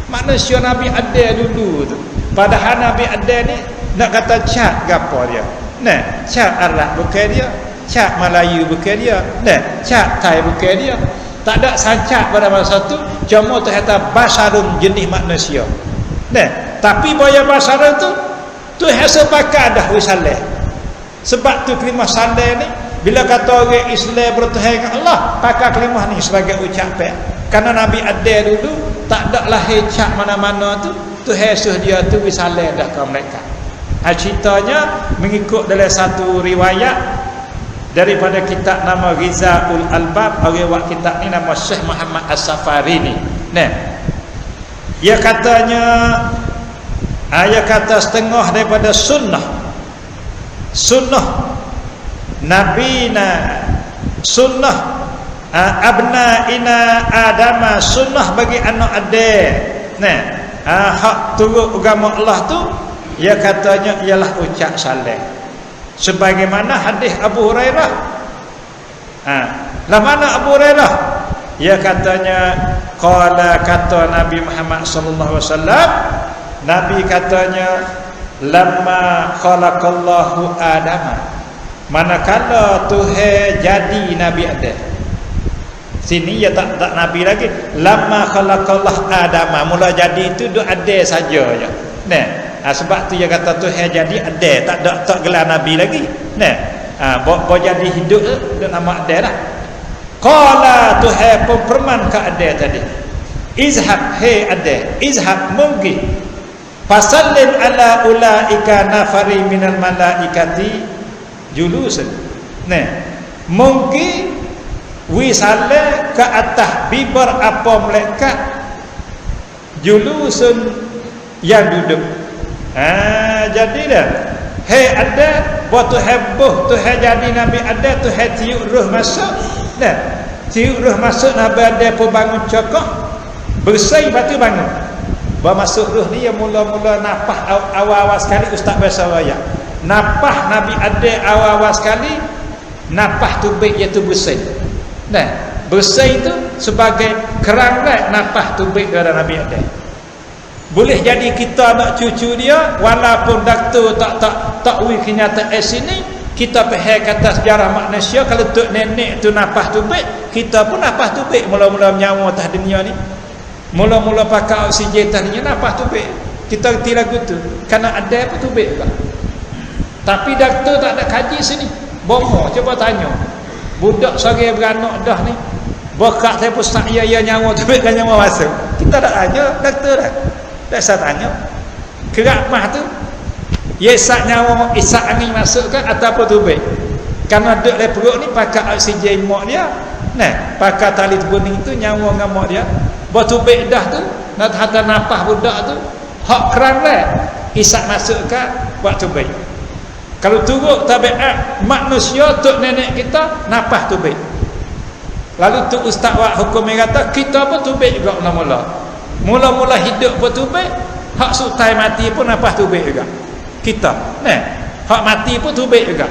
Manusia Nabi ada dulu tu. Padahal Nabi ada ni nak kata cak gapo dia. Nah, cak Arab bukan dia, cak Melayu bukan dia, nah, cak Thai bukan dia. Tak ada sancak pada masa tu, cuma tu kata basarun, jenis manusia. Nah, tapi boya basarun tu Tuhan sepakat dah wisalah. Sebab tu kalimah salam ni bila kata orang Islam bertuhan dengan Allah, pakai kalimah ni sebagai ucapan. Karena Nabi ada dulu tak ada lahir cak mana-mana tu, Tuhan suruh dia tu wisalah dah ke mereka. Ceritanya mengikut dalam satu riwayat daripada kitab nama Ghizaul Albab, orang buat kitab ni nama Syekh Muhammad As-Safari ni. Nah, ia katanya, ia kata setengah daripada sunnah Nabi na, sunnah abnaina adama, sunnah bagi anak adik. Nah, hak turut agama Allah tu, ia katanya ialah ucap salam. Sebagaimana hadis Abu Hurairah. Lah mana Abu Hurairah? Ia katanya qala, kata Nabi Muhammad sallallahu alaihi wasallam, Nabi katanya lamma khalaqallahu Adama, manakala Tuhan jadi Nabi Adam. Sini ya tak Nabi lagi. Lamma khalaqallahu Adama, mula jadi itu duk ada saja je. Nah, sebab tu dia kata Tuhan jadi ada, tak gelar Nabi lagi. Nah, bo jadi hidup tu nama ada lah. Qala, Tuhan pun firman ke ada tadi, izhab, hey ada, izhab, pergi, fasallin ala ulaika nafari minal malaikati julusan. Nah, mungkin wisale ke atas bibar apa malaikat julusun yang duduk. Jadi dah, hey ada, buat Tuhan buh, Tuhan jadi Nabi ada, Tuhan tiup roh masuk. Nah, tiup roh masuk, Nabi ada pun bangun cokok, bersih, lepas tu bangun. Bawa masuk roh ni yang mula-mula napah awal-awal sekali, ustaz bahasa wayak. Napah Nabi ada awal-awal sekali, napah tubik iaitu bersih. Nah, bersih itu sebagai kerang dah napah tubik dari Nabi ada. Boleh jadi kita nak cucu dia, walaupun doktor tak kenyataan sini, kita pergi kata sejarah manusia, kalau tok nenek tu napah tubik, kita pun napah tubik mula-mula menyawa atas dunia ni. Mula-mula pakai oksigen tadinya napah tubik. Kita reti lagu tu kerana ada apa tubik juga. Tapi doktor tak ada kaji sini. Bomo cuba tanya. Budak sore beranak dah ni, bakak saya pun ya nyawa tubik kan nyawa masuk. Kita tak tanya doktor dah. Tak saya tanya. kerak mah tu ia isak nyawa, isak angin masuk kan ataupun tubik. Karena duduk dalam perut ni pakai oksigen mak dia. Nah, pakai tali bening tu nyawa dengan mak dia. Buat tubik dah tu, nak hantar nafas budak tu, hak keran lah. Isak masuk kan buat tubik. Kalau turut tabiat manusia tok nenek kita nafas tubik. Lalu tu ustaz buat hukum yang kata kita pun tubik juga mula-mula. Mula-mula hidup pun tubik, hak sultai mati pun nafas tubik juga. Kita, nah, hak mati pun tubik juga.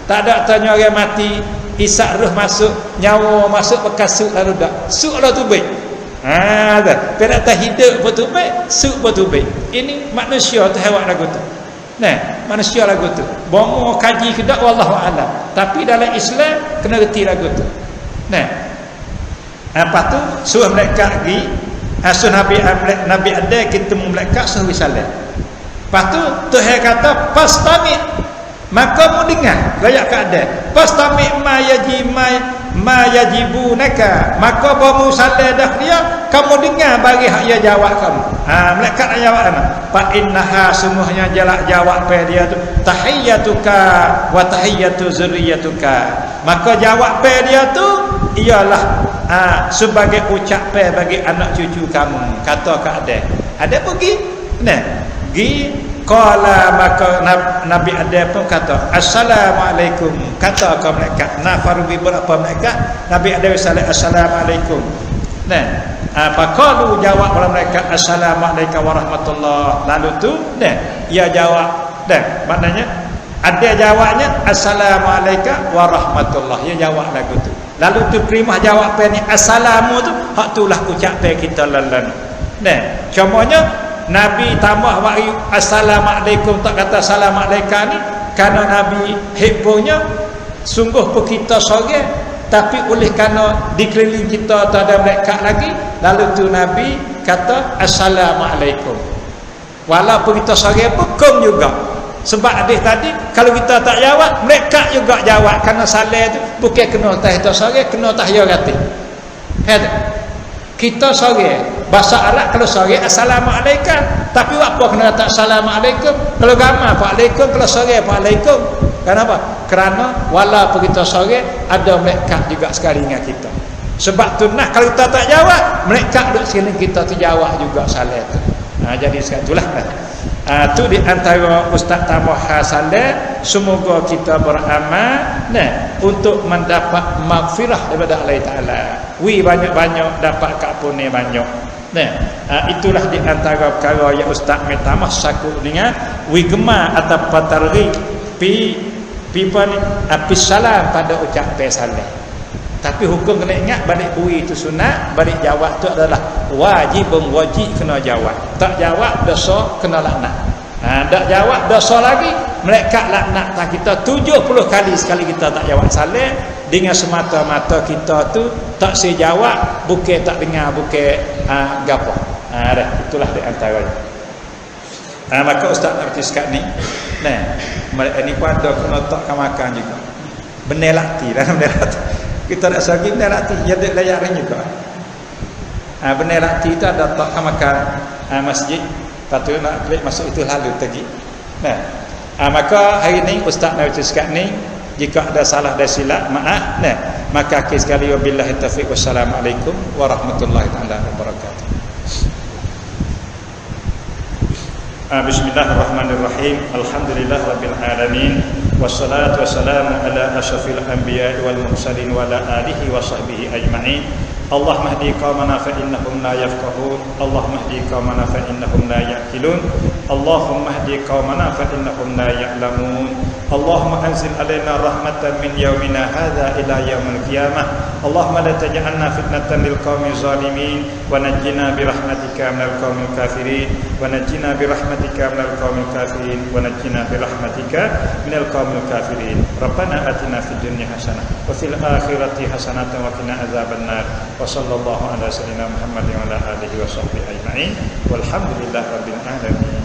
Tak ada tanya orang mati, isak roh masuk, nyawa masuk bekas suk lalu dak. Suk lah tubik. Ha dah. Pada tak hidup pun tubik, suk pun tubik. Ini manusia tu hewak lagu tu. Nah, manusia lagu tu. Bomo kaji ke dak wallahu alam. Tapi dalam Islam kena reti lagu tu. Nah. Apa tu? Suruh mereka pergi, asuh Nabi ada kita mereka suruh salat. Lepas tu Tuhan kata pastami, maka mu dengar layak keadaan pastami ma yajibunaka, maka bamu salat dah dia kamu dengar bagi hak dia jawab kamu. Mereka nak jawab apa? Fa innaha sungguhnya jawab pe dia tu tahiyyatuka wa tahiyyatu zurriyyatuka, maka jawab pe dia tu ialah sebagai ucap pe bagi anak cucu kamu. Kata keadaan ada pergi nah gi qala, maka Nabi Adam pun kata assalamualaikum, kata ke mereka nafaru bi berapa mereka Nabi Adam assalamualaikum. Nah, faqalu jawab pada mereka assalamualaikum warahmatullah. Lalu tu nah ia jawab dah maknanya ada jawabnya assalamualaikum warahmatullah, ia jawab lagu tu. Lalu tu terima jawab pe ni assalamu tu hak tulah ucap pe kita lalan. Nah, cumanya Nabi tambah wahyu assalamualaikum, tak kata assalamualaikum ni kerana Nabi hebohnya sungguh pun kita sore, tapi oleh kerana dikeliling kita tak ada mereka lagi, lalu tu Nabi kata assalamualaikum. Walaupun kita sore pun kum juga. Sebab hadis tadi kalau kita tak jawab, mereka juga jawab kerana salah tu bukan kena tah kita sore, kena tah ya rati. Had kita sore bahasa Arab kalau sore assalamualaikum, tapi apa kena kata assalamualaikum? Kalau gamar waalaikum, kalau sore waalaikum. Kenapa? Kerana walaupun kita sore ada mereka juga sekali dengan kita. Sebab tu nah kalau kita tak jawab, mereka duduk sini kita tu jawab juga salah tu. Jadi itulah tu di antara Ustaz Tambah Hasanah, semoga kita beramal untuk mendapat maghfirah daripada Allah Taala. Banyak-banyak dapat keampunan banyak. Itulah di antara perkara yang Ustaz Metamah saku dengan gemar atau patarghi pi salam pada ucap salam. Tapi hukum kena ingat balik bui itu sunat, balik jawab tu adalah wajib kena jawab. Tak jawab dosa kena laknat. Tak jawab dosa lagi, mereka laknat tak kita 70 kali sekali kita tak jawab salam dengan semata-mata kita tu tak sejawab, bukan tak dengar, bukan gapo. Itulah di antaranya. Maka Ustaz nak bercakap ni. Mereka ni pun ada kena takkan makan juga. Benar lati dalam benar lati. Kita nak sagi benar lati, ya dia layak ring juga. Benar lati itu ada takkan makan masjid. Patut nak klik masuk itu lalu tadi. Maka hari ni Ustaz nak bercakap ni, jika ada salah dan silap maaf. Maka akhir sekali wabillahi taufiq wassalamualaikum warahmatullahi taala wabarakatuh. Bismillahirrahmanirrahim. Alhamdulillahirabbil alamin. Wassalatu wassalamu ala asyrafil anbiya'i wal mursalin wa ala alihi wa sahbihi ajma'in. Allahumma hdi qaumana fa innahum la yafqahun. Allahumma hdi qaumana fa innahum la ya'qilun. Allahumma hdi qaumana fa innahum la ya'lamun. Allahumma anzil alaina rahmatan min yaumina hadza ila yaumil qiyamah. Allahumma la taj'alna fitnatan lil qaumil zalimin wa najjina bi rahmatika minal qaumil kafirin wa najjina bi rahmatika minal qaumil kafirin wa najjina bi rahmatika minal qaumil kafirin. Rabbana atina fid dunya hasanah wa fil akhirati hasanah wa qina adzabannar. Wa sallallahu ala sayyidina Muhammadin wa ala alihi wa sahbihi ajma'in. Walhamdulillahirabbil alamin.